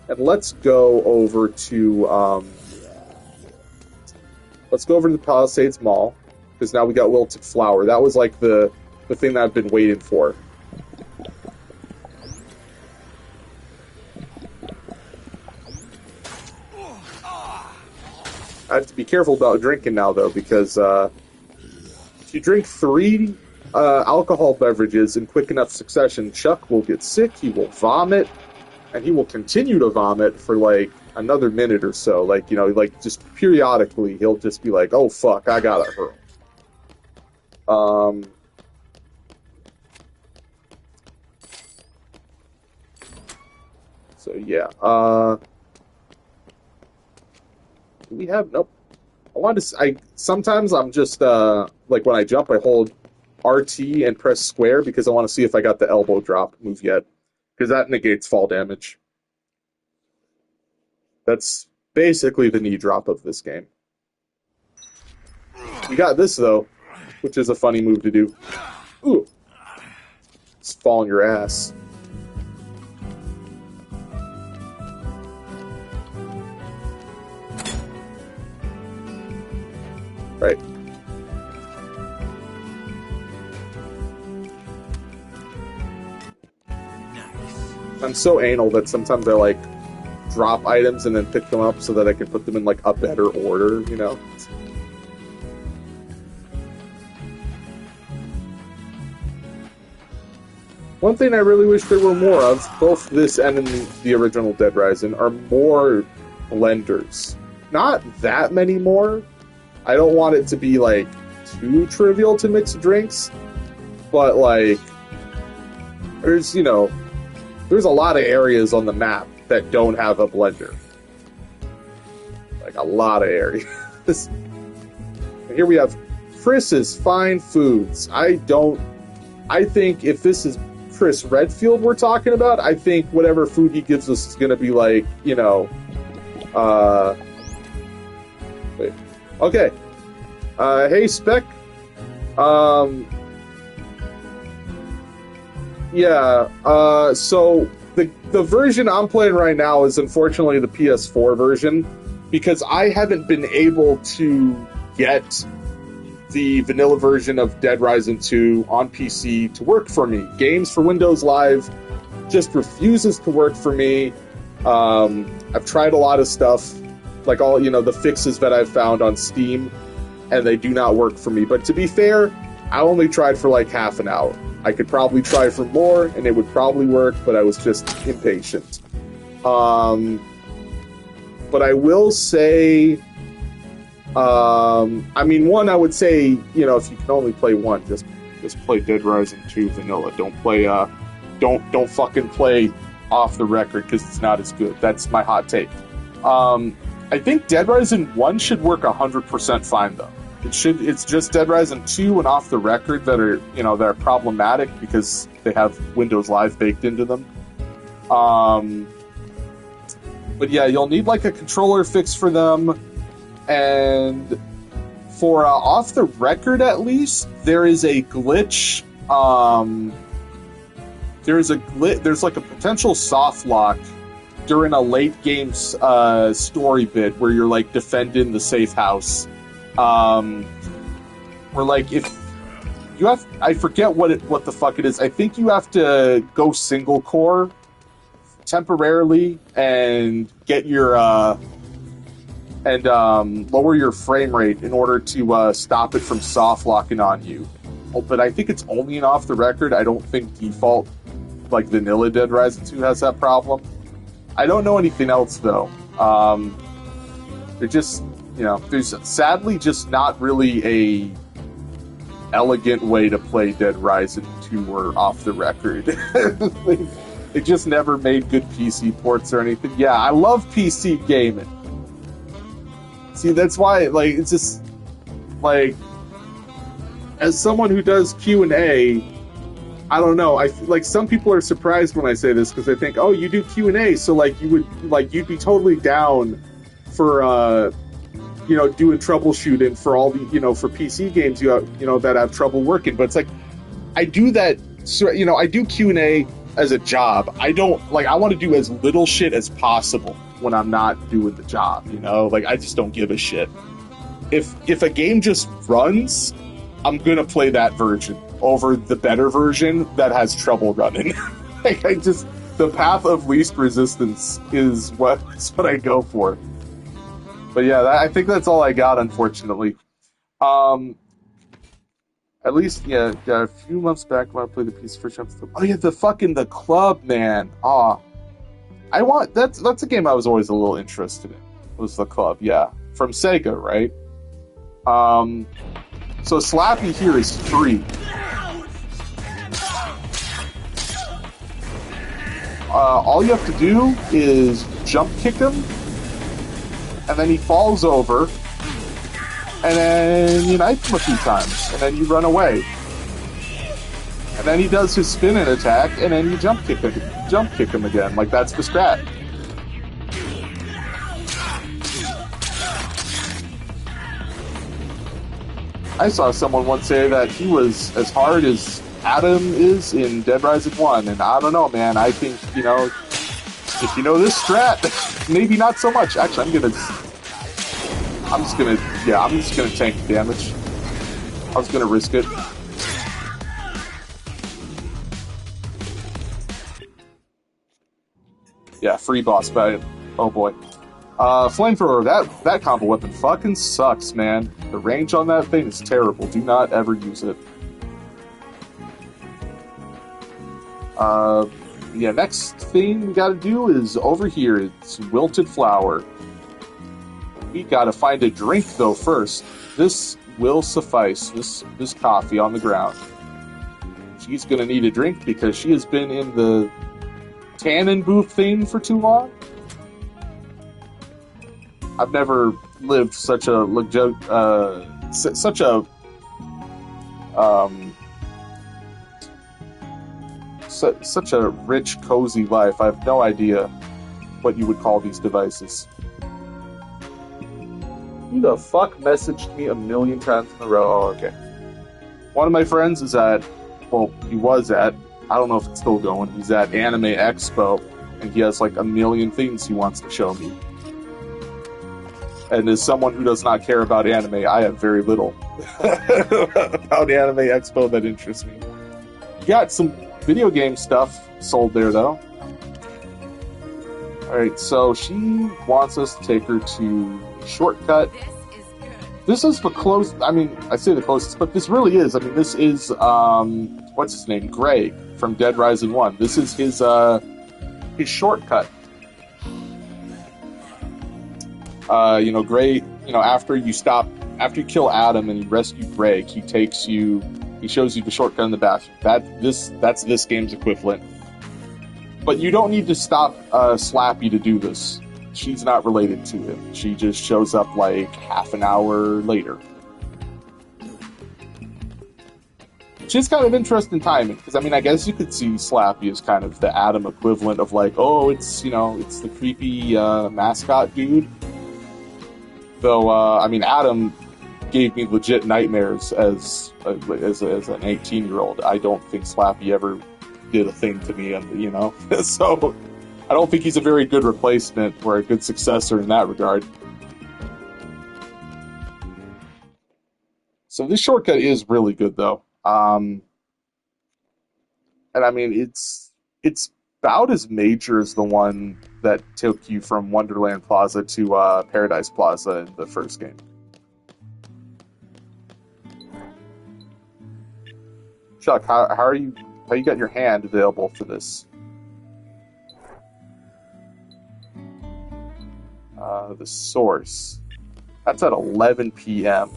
and let's go over to the Palisades Mall, because now we got wilted flour. That was like the thing that I've been waiting for. I have to be careful about drinking now, though, because if you drink 3 alcohol beverages in quick enough succession, Chuck will get sick, he will vomit, and he will continue to vomit for, like, another minute or so. Like, you know, like, just periodically, he'll just be like, oh, fuck, I gotta hurl. So, yeah, we have, nope. Sometimes I'm just, like, when I jump, I hold RT and press square because I want to see if I got the elbow drop move yet. Because that negates fall damage. That's basically the knee drop of this game. We got this, though, which is a funny move to do. Ooh. Just fall on your ass. Right. I'm so anal that sometimes I, like, drop items and then pick them up so that I can put them in, like, a better order, you know? One thing I really wish there were more of, both this and in the original Dead Rising, are more blenders. Not that many more. I don't want it to be, like, too trivial to mix drinks, but, like, there's, you know, there's a lot of areas on the map that don't have a blender. Like, a lot of areas. And here we have Chris's Fine Foods. I think if this is Chris Redfield we're talking about, I think whatever food he gives us is going to be like, you know, wait. Okay. Hey, Spec. Yeah, so the version I'm playing right now is unfortunately the PS4 version, because I haven't been able to get the vanilla version of Dead Rising 2 on PC to work for me. Games for Windows Live just refuses to work for me. I've tried a lot of stuff, like all, you know, the fixes that I've found on Steam, and they do not work for me. But to be fair, I only tried for like half an hour. I could probably try for more, and it would probably work, but I was just impatient. But I will say, I mean, one, I would say, you know, if you can only play one, just play Dead Rising 2 vanilla. Don't play, don't fucking play off the record, because it's not as good. That's my hot take. I think Dead Rising 1 should work 100% fine, though. It's just Dead Rising 2 and Off the Record that are, you know, that are problematic because they have Windows Live baked into them. But yeah, you'll need like a controller fix for them, and for Off the Record at least, there is a glitch. There's like a potential soft lock during a late game story bit where you're like defending the safe house. Where like if you have, I forget what the fuck it is. I think you have to go single core temporarily and get your lower your frame rate in order to stop it from soft locking on you. But I think it's only an Off the Record. I don't think default like vanilla Dead Rising 2 has that problem. I don't know anything else though. They're just, you know, there's sadly just not really a elegant way to play Dead Rising 2 or Off the Record. They just never made good PC ports or anything. Yeah, I love PC gaming. See, that's why, like, it's just, like, as someone who does Q&A, I don't know, like, some people are surprised when I say this, because they think, oh, you do Q&A, so, like, you'd be totally down for, you know, doing troubleshooting for all the, you know, for PC games you know, that have trouble working. But it's like, I do that. So, you know, I do Q&A as a job. I don't like. I want to do as little shit as possible when I'm not doing the job. You know, like I just don't give a shit. If a game just runs, I'm gonna play that version over the better version that has trouble running. Like I just the path of least resistance is what I go for. But yeah, I think that's all I got, unfortunately. Um, at least yeah. A few months back when I played the piece for Jump. Oh yeah, the club, man. I want that's a game I was always a little interested in. Was the club? Yeah, from Sega, right? So Slappy here is free. All you have to do is jump kick him, and then he falls over, and then you knife him a few times, and then you run away. And then he does his spin-in attack, and then you jump kick him again. Like, that's the strat. I saw someone once say that he was as hard as Adam is in Dead Rising 1, and I don't know, man. I think, you know, if you know this strat, maybe not so much. Actually, I'm just gonna tank the damage. I was gonna risk it. Yeah, free boss fight. Oh boy. Flamethrower, that combo weapon fucking sucks, man. The range on that thing is terrible. Do not ever use it. Yeah, next thing we gotta do is over here. It's Wilted Flower. We gotta find a drink, though, first. This will suffice. This coffee on the ground. She's gonna need a drink because she has been in the tannin booth thing for too long. I've never lived such a such a rich, cozy life. I have no idea what you would call these devices. Who the fuck messaged me a million times in a row? Oh, okay. One of my friends is he was at, I don't know if it's still going, he's at Anime Expo, and he has like a million things he wants to show me. And as someone who does not care about anime, I have very little about Anime Expo that interests me. You got some video game stuff sold there, though. Alright, so she wants us to take her to Shortcut. This is the close. I mean, I say the closest, but this really is. I mean, this is, what's his name? Greg from Dead Rising 1. This is his shortcut. Greg, after you kill Adam and you rescue Greg, he shows you the shortcut in the bathroom. That's this game's equivalent. But you don't need to stop Slappy to do this. She's not related to him. She just shows up like half an hour later. Which is kind of interesting timing, because I guess you could see Slappy as kind of the Adam equivalent of like, oh, it's the creepy mascot dude. Though, Adam gave me legit nightmares as an 18-year-old. I don't think Slappy ever did a thing to me, so I don't think he's a very good replacement or a good successor in that regard. So this shortcut is really good, though. And it's about as major as the one that took you from Wonderland Plaza to Paradise Plaza in the first game. Chuck, how you got your hand available for this? The source. That's at 11 p.m.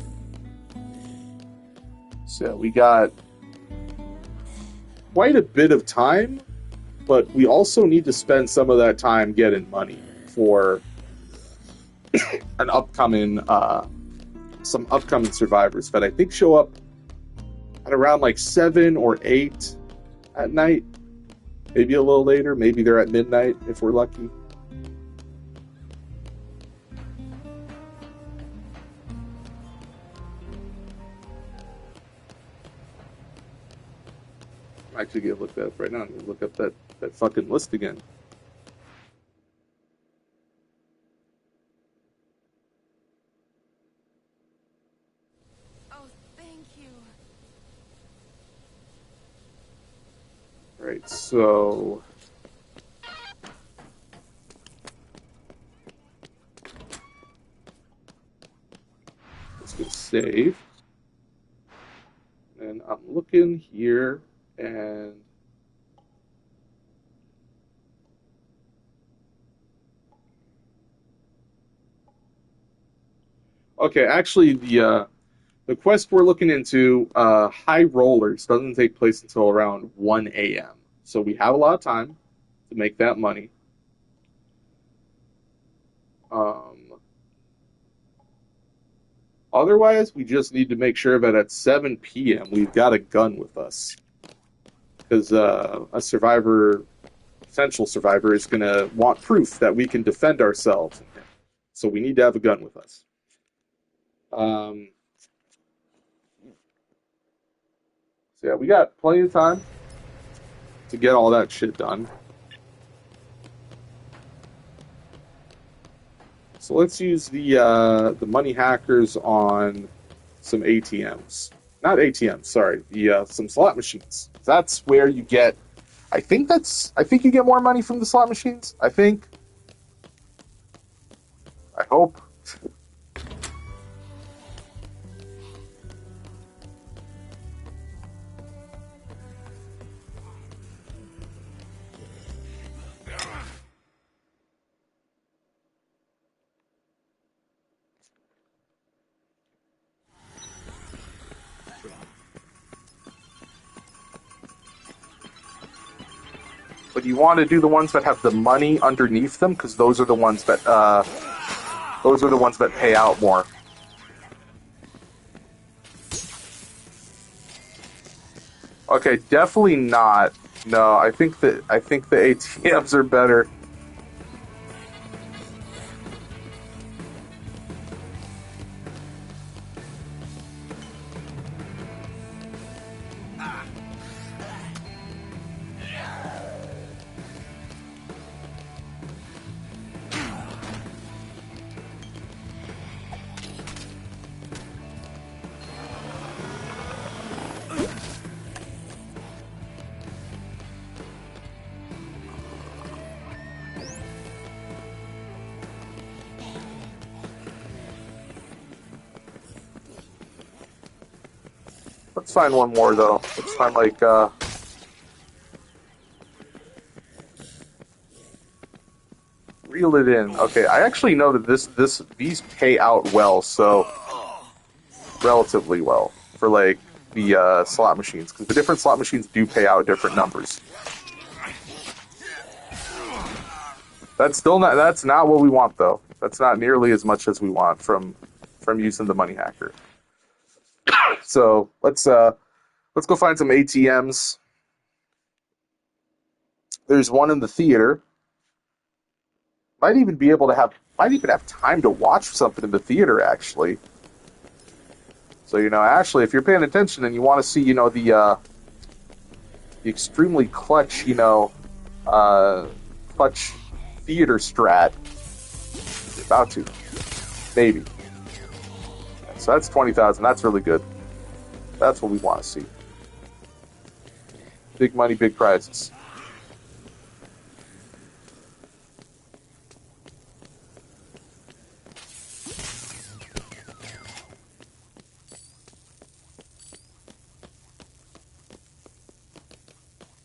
So we got quite a bit of time, but we also need to spend some of that time getting money for some upcoming survivors that I think show up at around like 7 or 8 at night. Maybe a little later. Maybe they're at midnight if we're lucky. actually gonna look that up right now. I'm gonna look up that fucking list again. Oh, thank you. Right, so let's go save. And I'm looking here, and okay, actually the quest we're looking into, High Rollers, doesn't take place until around 1 a.m. So we have a lot of time to make that money. Otherwise, we just need to make sure that at 7 p.m. we've got a gun with us. Because a survivor, potential survivor, is going to want proof that we can defend ourselves. So we need to have a gun with us. So yeah, we got plenty of time to get all that shit done. So let's use the money hackers on some ATMs. Not ATMs, sorry. Some slot machines. That's where you get. I think you get more money from the slot machines. I hope. But you want to do the ones that have the money underneath them, because those are the ones that pay out more. Okay, definitely not. No, I think the ATMs are better. Let's find one more though. Let's find reel it in. Okay, I actually know that these pay out well, so relatively well for like the slot machines, because the different slot machines do pay out different numbers. That's not what we want though. That's not nearly as much as we want from using the money hacker. So let's go find some ATMs. There's one in the theater. Might even have time to watch something in the theater actually. So Ashley, if you're paying attention and you want to see the extremely clutch clutch theater strat, you're about to maybe. So that's 20,000. That's really good. That's what we want to see. Big money, big prizes.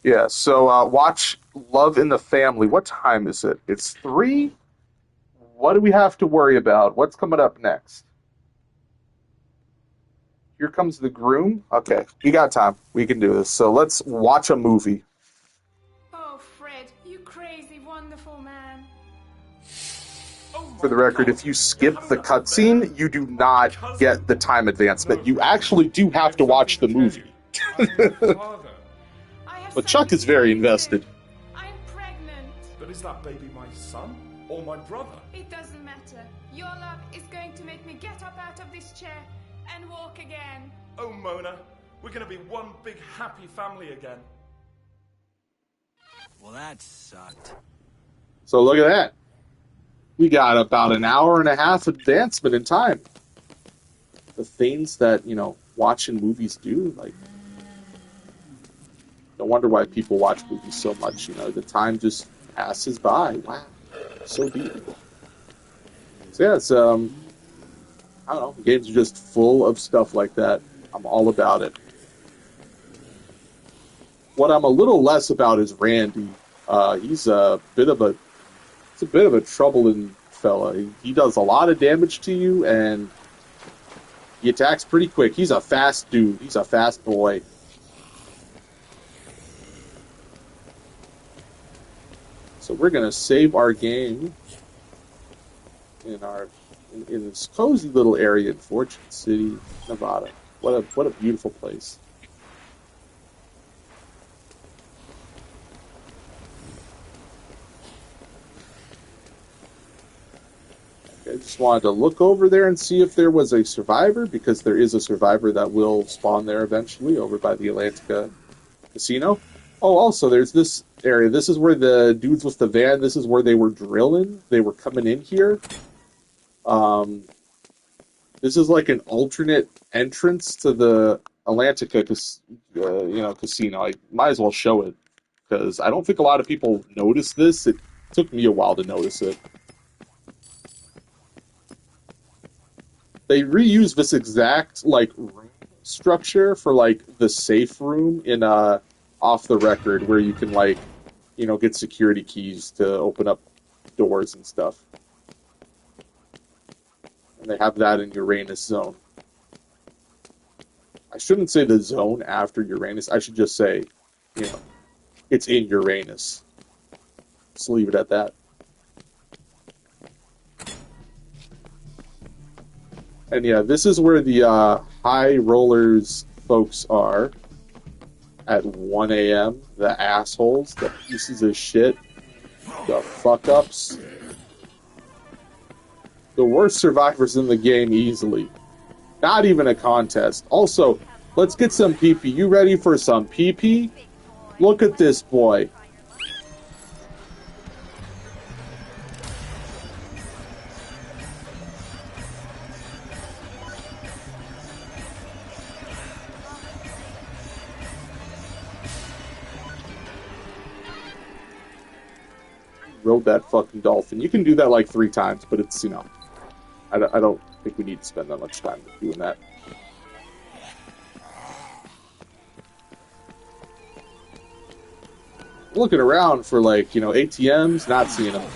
Yeah, so watch Love in the Family. What time is it? It's 3? What do we have to worry about? What's coming up next? Here Comes the Groom? Okay, we got time. We can do this. So let's watch a movie. Oh, Fred, you crazy, wonderful man. For the record, if you skip the cutscene, you do not get the time advancement. You actually do have to watch the movie. But Chuck is very invested. I'm pregnant. But is that baby my son or my brother? It doesn't matter. Your love is going to make me get up out of this chair and walk again. Oh, Mona, we're going to be one big happy family again. Well, that sucked. So look at that. We got about an hour and a half advancement in time. The things that, you know, watching movies do, like, no wonder why people watch movies so much. You know, the time just passes by. Wow, so deep. So yeah, it's I don't know. Games are just full of stuff like that. I'm all about it. What I'm a little less about is Randy. He's a bit of a troubling fella. He does a lot of damage to you, and he attacks pretty quick. He's a fast dude. He's a fast boy. So we're gonna save our game in this cozy little area in Fortune City, Nevada. What a beautiful place. I just wanted to look over there and see if there was a survivor, because there is a survivor that will spawn there eventually over by the Atlantica Casino. Oh, also, there's this area. This is where the dudes with the van, this is where they were drilling. They were coming in here. This is like an alternate entrance to the Atlantica casino. I might as well show it, because I don't think a lot of people notice this. It took me a while to notice it. They reuse this exact like room structure for like the safe room in Off the Record, where you can like, you know, get security keys to open up doors and stuff. And they have that in Uranus Zone. I shouldn't say the zone after Uranus. I should just say, you know, it's in Uranus. Just leave it at that. And yeah, this is where the high rollers folks are at 1 a.m. The assholes, the pieces of shit, the fuck-ups. The worst survivors in the game easily. Not even a contest. Also, let's get some PP. You ready for some PP? Look at this boy. Rode that fucking dolphin. You can do that like 3 times, but it's, you know, I don't think we need to spend that much time doing that. Looking around for, like, you know, ATMs, not seeing them.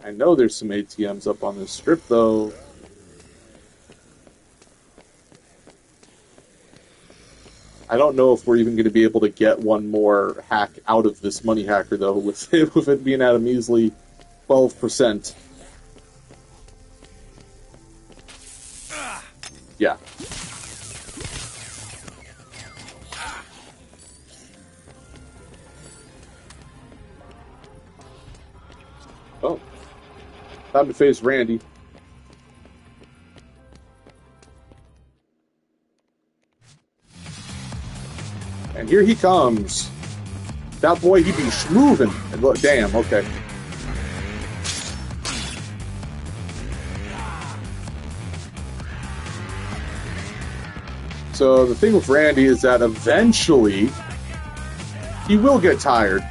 I know there's some ATMs up on this strip, though. I don't know if we're even going to be able to get one more hack out of this money hacker, though, with it being at a measly 12%. Yeah. Oh. Time to face Randy. And here he comes. That boy, he be schmoving. And look, damn, okay. So the thing with Randy is that eventually he will get tired.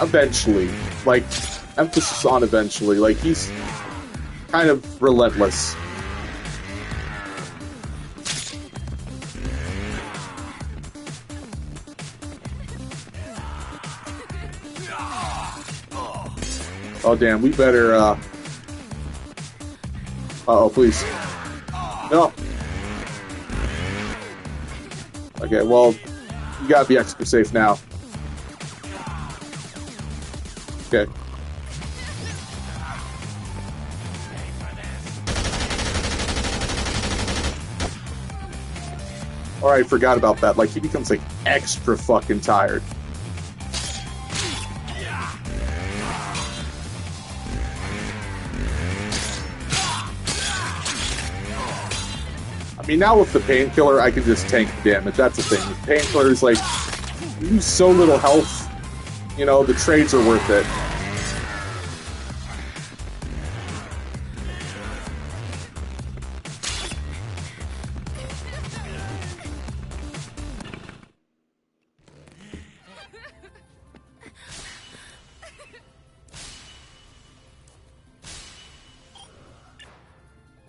Eventually. Like, emphasis on eventually. Like, he's kind of relentless. Oh, damn, we better, uh-oh, please. No. Okay, well, you gotta be extra safe now. Okay. Or I forgot about that. Like, he becomes, like, extra fucking tired. I mean, now with the painkiller, I can just tank the damage. That's the thing. With painkiller is like, you lose so little health, you know, the trades are worth it.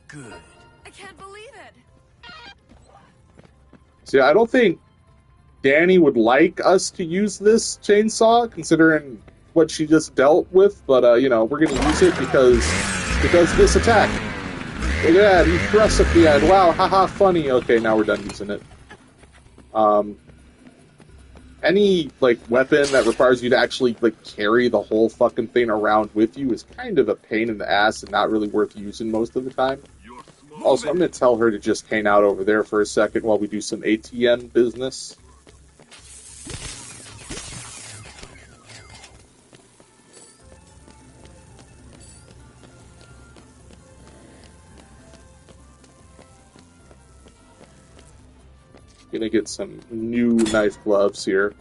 Good. I can't believe it. See, I don't think Danny would like us to use this chainsaw, considering what she just dealt with, but, you know, we're gonna use it because this attack. Look at that, he thrusts at the end. Wow, haha, funny. Okay, now we're done using it. Any, like, weapon that requires you to actually, like, carry the whole fucking thing around with you is kind of a pain in the ass and not really worth using most of the time. Also, I'm going to tell her to just hang out over there for a second while we do some ATM business. Gonna get some new knife gloves here.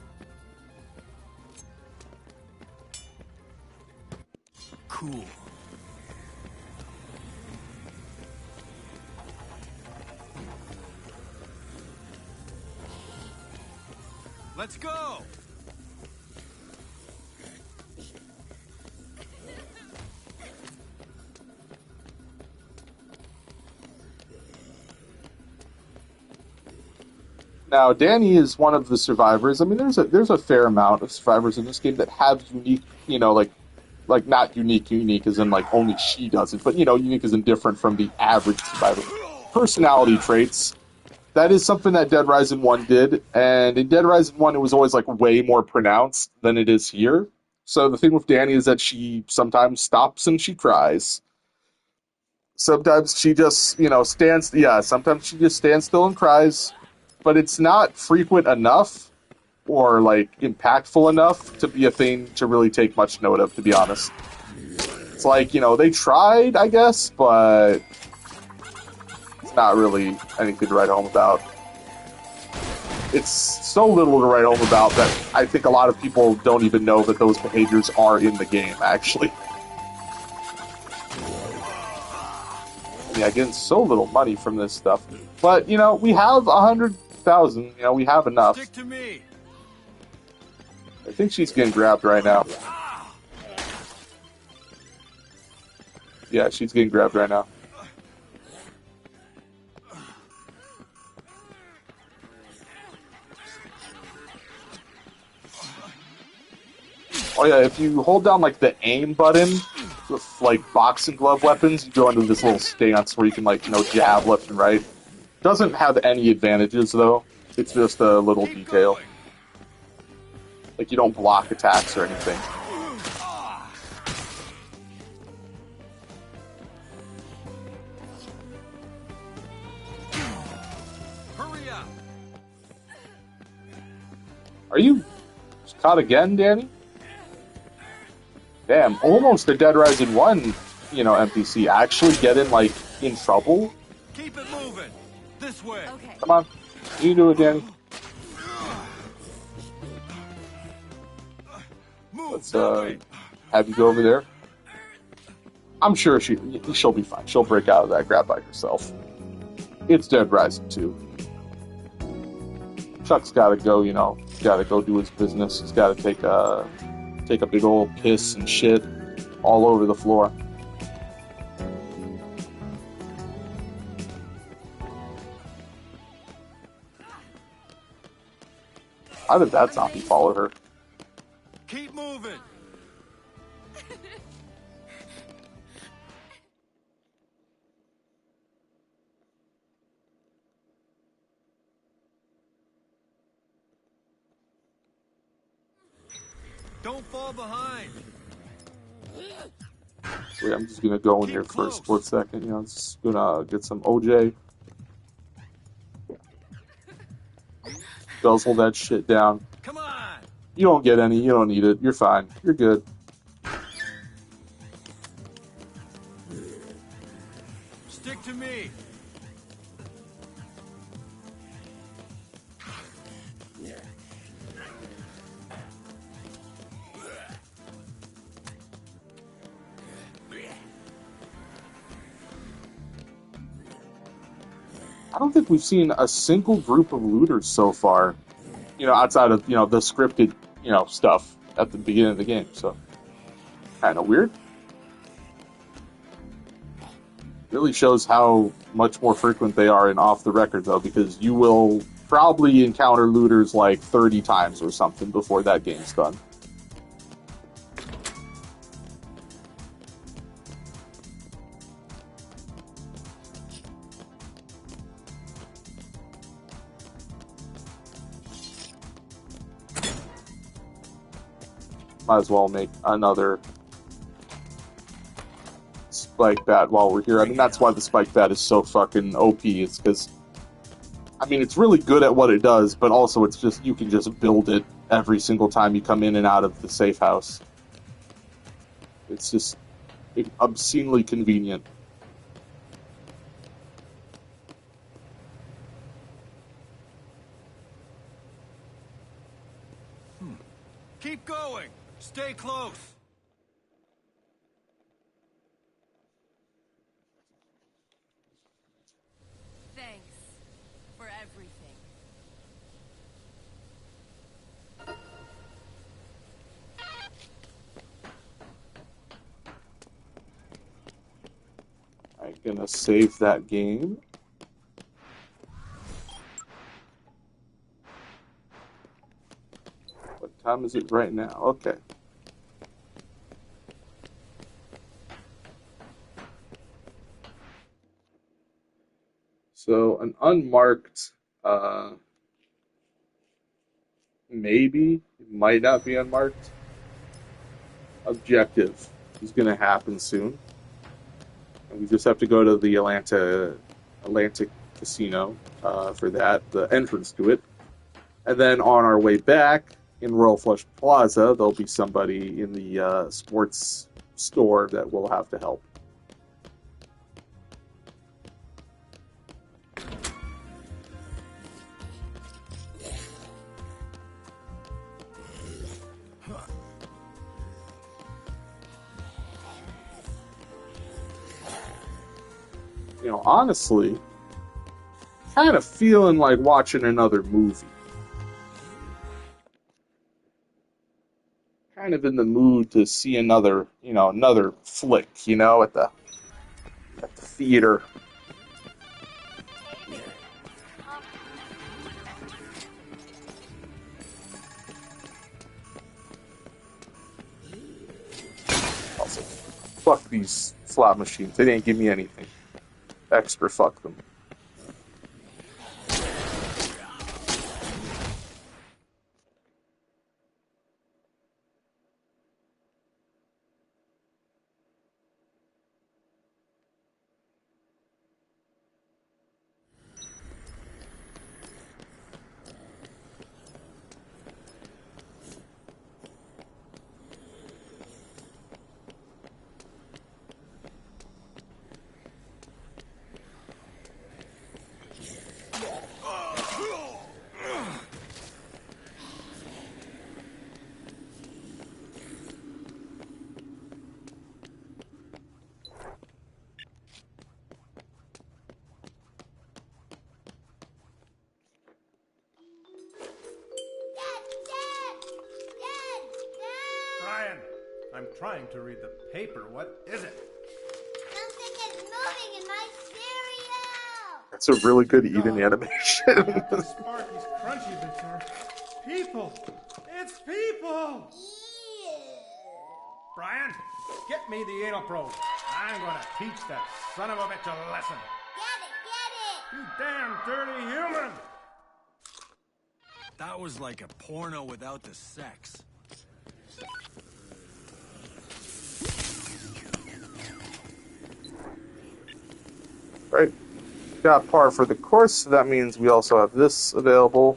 Cool. Let's go! Now, Danny is one of the survivors. I mean, there's a fair amount of survivors in this game that have unique, you know, like not unique as in like only she does it, but you know, unique as in different from the average survivor. Personality traits. That is something that Dead Rising 1 did, and in Dead Rising 1 it was always like way more pronounced than it is here. So the thing with Danny is that she sometimes stops and she cries. Sometimes she just, you know, sometimes she just stands still and cries, but it's not frequent enough or like impactful enough to be a thing to really take much note of, to be honest. It's like, you know, they tried, I guess, but it's not really anything to write home about. It's so little to write home about that I think a lot of people don't even know that those behaviors are in the game, actually. Yeah, getting so little money from this stuff. But, you know, we have 100,000. You know, we have enough. Stick to me. I think she's getting grabbed right now. Yeah, she's getting grabbed right now. Oh yeah, if you hold down like the aim button with like boxing glove weapons, you go into this little stance where you can like, you know, jab left and right. Doesn't have any advantages though. It's just a little detail. Like you don't block attacks or anything. Hurry up. Are you caught again, Danny? Damn, almost a Dead Rising 1, you know, NPC actually getting, like, in trouble. Keep it moving. This way. Okay. Come on. You can do it, Danny. Let's, have you go over there. I'm sure she'll be fine. She'll break out of that grab by herself. It's Dead Rising 2. Chuck's gotta go, you know, gotta go do his business. He's gotta take a big old piss and shit all over the floor. How did that zombie follow her? Keep moving. Don't fall behind. Wait, I'm just gonna go in here for a split second. You know, just gonna get some OJ. guzzle that shit down. Come on! You don't get any. You don't need it. You're fine. You're good. Stick to me! I don't think we've seen a single group of looters so far, outside of, the scripted, stuff at the beginning of the game, so kind of weird. Really shows how much more frequent they are in off the record, though, because you will probably encounter looters like 30 times or something before that game's done. Might as well make another spike bat while we're here. I mean, that's why the spike bat is so fucking OP. It's because, it's really good at what it does, but also it's just, you can just build it every single time you come in and out of the safe house. It's just obscenely convenient. Keep going! Stay close! Thanks for everything. I'm gonna save that game. What time is it right now? Okay. So an unmarked, maybe, might not be unmarked, objective is going to happen soon. And we just have to go to the Atlantic Casino for that, the entrance to it. And then on our way back in Royal Flush Plaza, there'll be somebody in the sports store that we'll have to help. Honestly, kind of feeling like watching another movie. Kind of in the mood to see another flick, at the theater. Also, fuck these slot machines. They didn't give me anything. Extra fuck them. Brian, I'm trying to read the paper. What is it? Something is moving in my cereal! That's a really good eating animation. The Sparky's crunchy bits are people. It's people. Ew. Brian, get me the anal probe. I'm gonna teach that son of a bitch a lesson. Get it! You damn dirty human! That was like a porno without the sex. Right. Got par for the course, so that means we also have this available.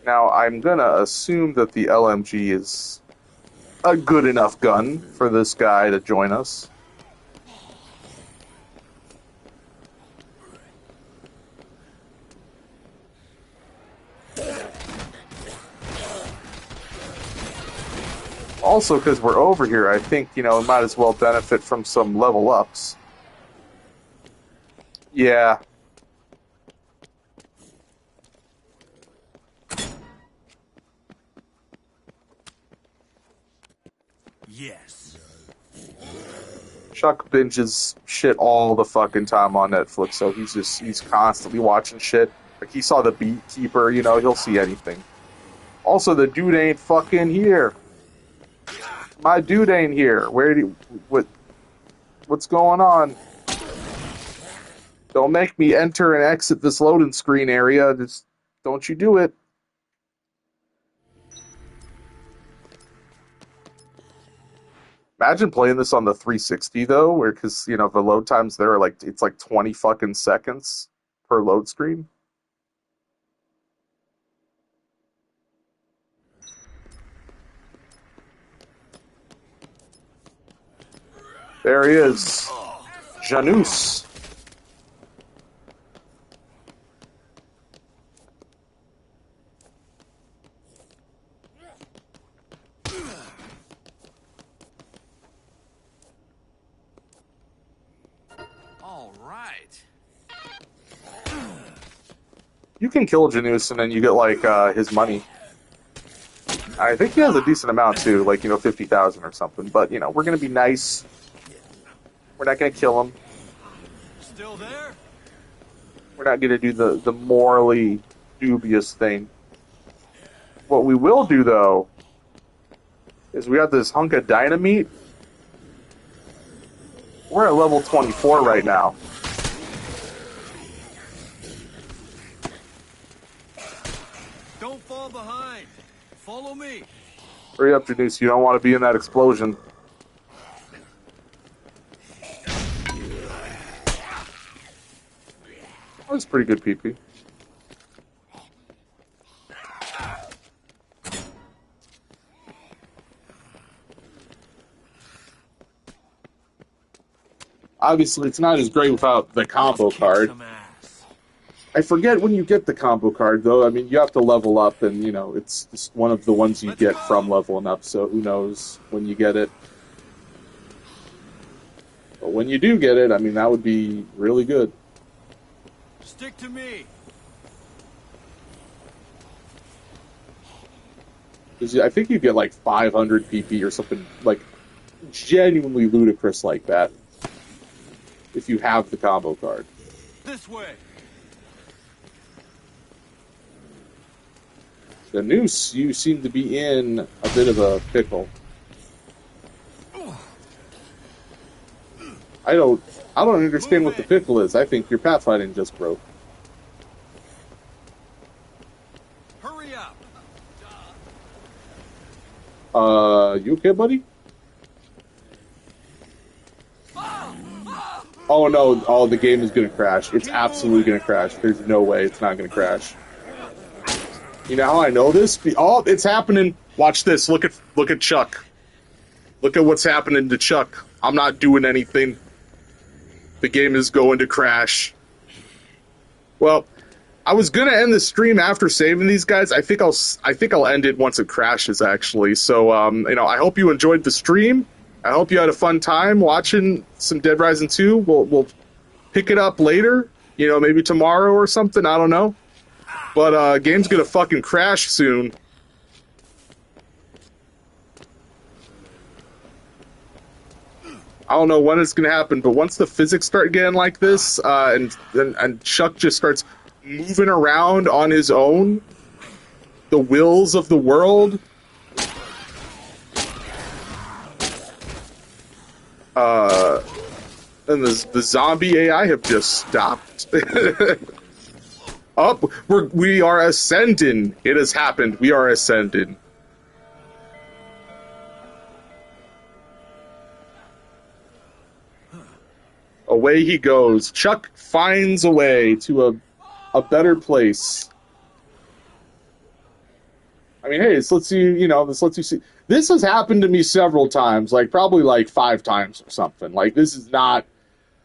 Now, I'm gonna assume that the LMG is a good enough gun for this guy to join us. Also, because we're over here, I think, we might as well benefit from some level ups. Yeah. Yes. Chuck binges shit all the fucking time on Netflix, so he's constantly watching shit. Like, he saw The Beekeeper, he'll see anything. Also, the dude ain't fucking here. My dude ain't here. What's going on? Don't make me enter and exit this loading screen area. Just don't you do it. Imagine playing this on the 360 though, where because the load times there are it's like 20 fucking seconds per load screen. There he is, Janus. All right. You can kill Janus and then you get his money. I think he has a decent amount too, 50,000 or something. But we're gonna be nice. We're not gonna kill him. Still there? We're not gonna do the morally dubious thing. What we will do though is we got this hunk of dynamite. We're at level 24 right now. Don't fall behind. Follow me. Hurry up, Janus. You don't want to be in that explosion. That was pretty good PP. Obviously, it's not as great without the combo card. I forget when you get the combo card, though. I mean, you have to level up, and, it's just one of the ones you get from leveling up, so who knows when you get it. But when you do get it, I mean, that would be really good. Stick to me. I think you get, 500 PP or something, genuinely ludicrous like that. If you have the combo card. This way. The Noose, you seem to be in a bit of a pickle. I don't understand what the pickle is. I think your pathfinding just broke. Hurry up. You okay, buddy? Oh no, the game is gonna crash. It's absolutely gonna crash. There's no way it's not gonna crash. You know how I know this? Oh, it's happening. Watch this. Look at Chuck. Look at what's happening to Chuck. I'm not doing anything. The game is going to crash. Well, I was gonna end the stream after saving these guys. I think I'll end it once it crashes, actually. So, I hope you enjoyed the stream. I hope you had a fun time watching some Dead Rising 2. We'll pick it up later. Maybe tomorrow or something. I don't know. But game's gonna fucking crash soon. I don't know when it's gonna happen, but once the physics start getting like this, and Chuck just starts moving around on his own, the wills of the world, and the zombie AI have just stopped. Up, we are ascending. It has happened. We are ascending. Away he goes. Chuck finds a way to a better place. mean, hey, this lets you, this lets you see. This has happened to me several times, like probably like 5 times or something. Like this is not,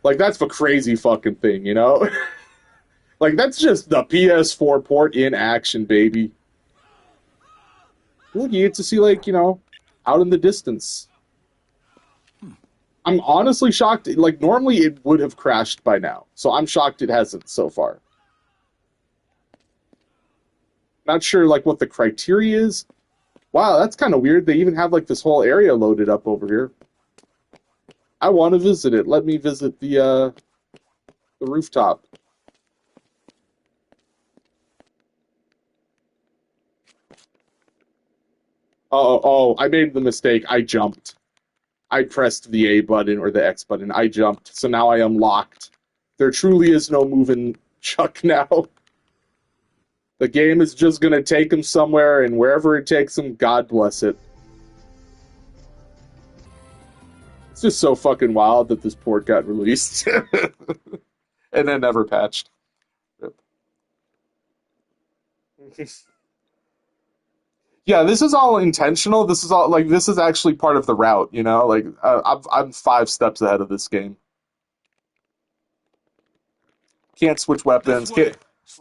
like that's a crazy fucking thing, you know? Like that's just the PS4 port in action, baby. Look, you get to see like, out in the distance. I'm honestly shocked. Like normally it would have crashed by now, so I'm shocked it hasn't so far. Not sure like what the criteria is. Wow, that's kind of weird. They even have like this whole area loaded up over here. I want to visit it. Let me visit the rooftop. Oh, I made the mistake. I jumped. I pressed the A button or the X button. I jumped. So now I am locked. There truly is no moving Chuck now. The game is just going to take him somewhere, and wherever it takes him, God bless it. It's just so fucking wild that this port got released. And then never patched. Yeah, this is all intentional. This is all like this is actually part of the route, you know. Like I'm 5 steps ahead of this game. Can't switch weapons. Can't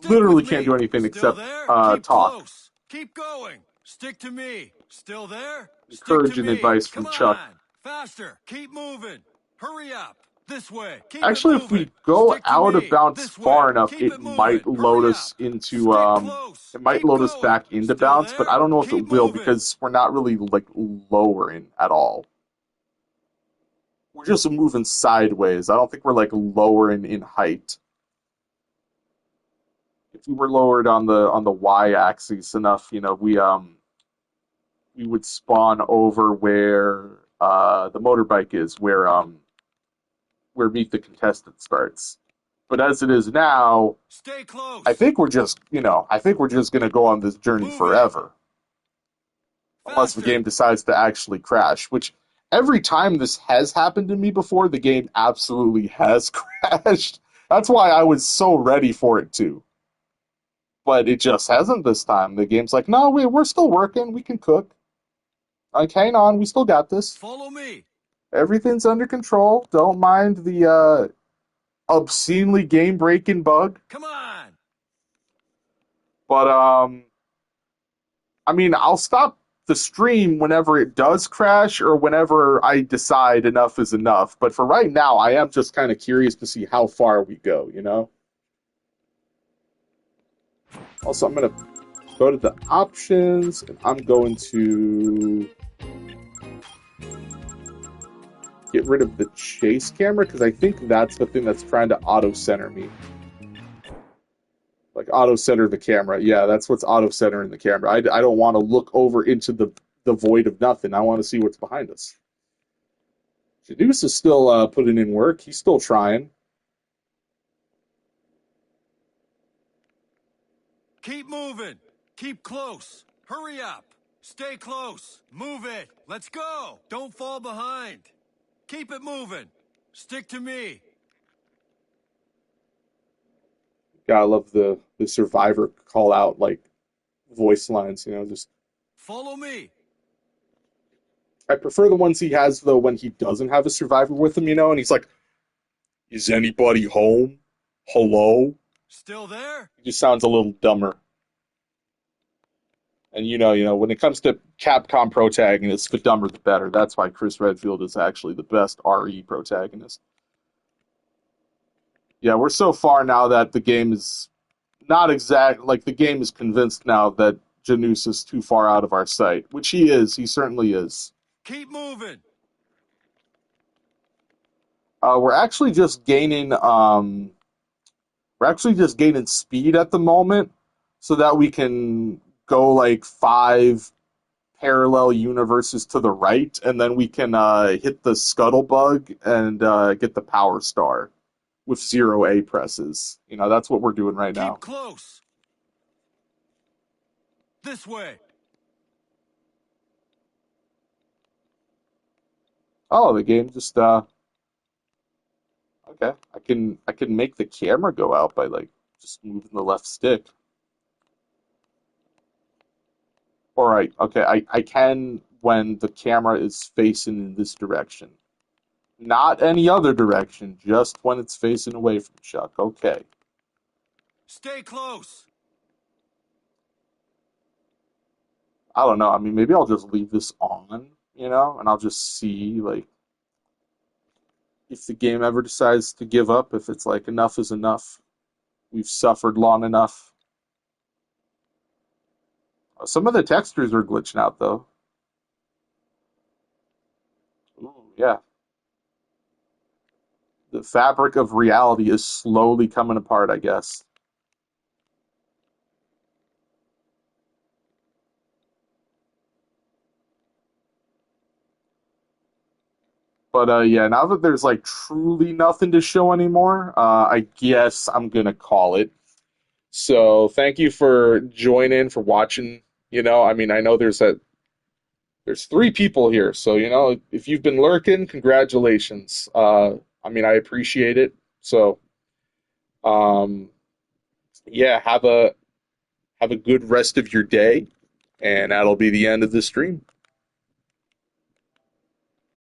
literally can't do anything except talk. Close. Keep going. Stick to me. Still there? Encouraging advice from Chuck. Faster. Keep moving. Hurry up. This way. Keep Actually, it if we moving. go Stick to out me. of bounds This far way. enough, Keep it it moving. might load Hurry us up. into Stick close. it might Keep load us going. back into Still bounds, but there? I don't know if Keep it will moving. because we're not really like lowering at all. We're just moving sideways. I don't think we're like lowering in height. If we were lowered on the y-axis enough, we would spawn over where the motorbike is, where Meet the Contestant starts. But as it is now, Stay close. I think we're just gonna go on this journey forever. Unless the game decides to actually crash, which every time this has happened to me before, the game absolutely has crashed. That's why I was so ready for it to. But it just hasn't this time. The game's like, no, we're still working. We can cook. Like, hang on, we still got this. Follow me. Everything's under control. Don't mind the obscenely game-breaking bug. Come on. But I mean, I'll stop the stream whenever it does crash or whenever I decide enough is enough. But for right now, I am just kind of curious to see how far we go, you know? Also, I'm going to go to the options, and I'm going to get rid of the chase camera, because I think that's the thing that's trying to auto-center me. Like auto-center the camera. Yeah, that's what's auto-centering the camera. I don't want to look over into the void of nothing. I want to see what's behind us. Janus is still putting in work. He's still trying. Keep moving. Keep close. Hurry up. Stay close. Move it. Let's go. Don't fall behind. Keep it moving. Stick to me. Gotta love the survivor call out like voice lines, just follow me. I prefer the ones he has though when he doesn't have a survivor with him, and he's like, is anybody home? Hello? Still there? He just sounds a little dumber. And when it comes to Capcom protagonists, the dumber the better. That's why Chris Redfield is actually the best RE protagonist. Yeah, we're so far now that the game is not the game is convinced now that Janus is too far out of our sight, which he is. He certainly is. Keep moving. We're actually just gaining speed at the moment so that we can go like 5 parallel universes to the right, and then we can hit the scuttlebug and get the power star with 0 A presses. That's what we're doing right now. Keep close. This way. Oh, the game just okay. I can make the camera go out by like just moving the left stick. All right, okay, I can when the camera is facing in this direction. Not any other direction, just when it's facing away from Chuck. Okay. Stay close. I don't know. I mean, maybe I'll just leave this on, and I'll just see, like, if the game ever decides to give up, if it's like enough is enough. We've suffered long enough. Some of the textures are glitching out, though. Ooh, yeah. The fabric of reality is slowly coming apart, I guess. But yeah, now that there's like truly nothing to show anymore, I guess I'm gonna call it. So thank you for joining, for watching. I mean, I know there's three people here, so if you've been lurking, congratulations. I mean, I appreciate it. So um, yeah, have a good rest of your day, and that'll be the end of the stream.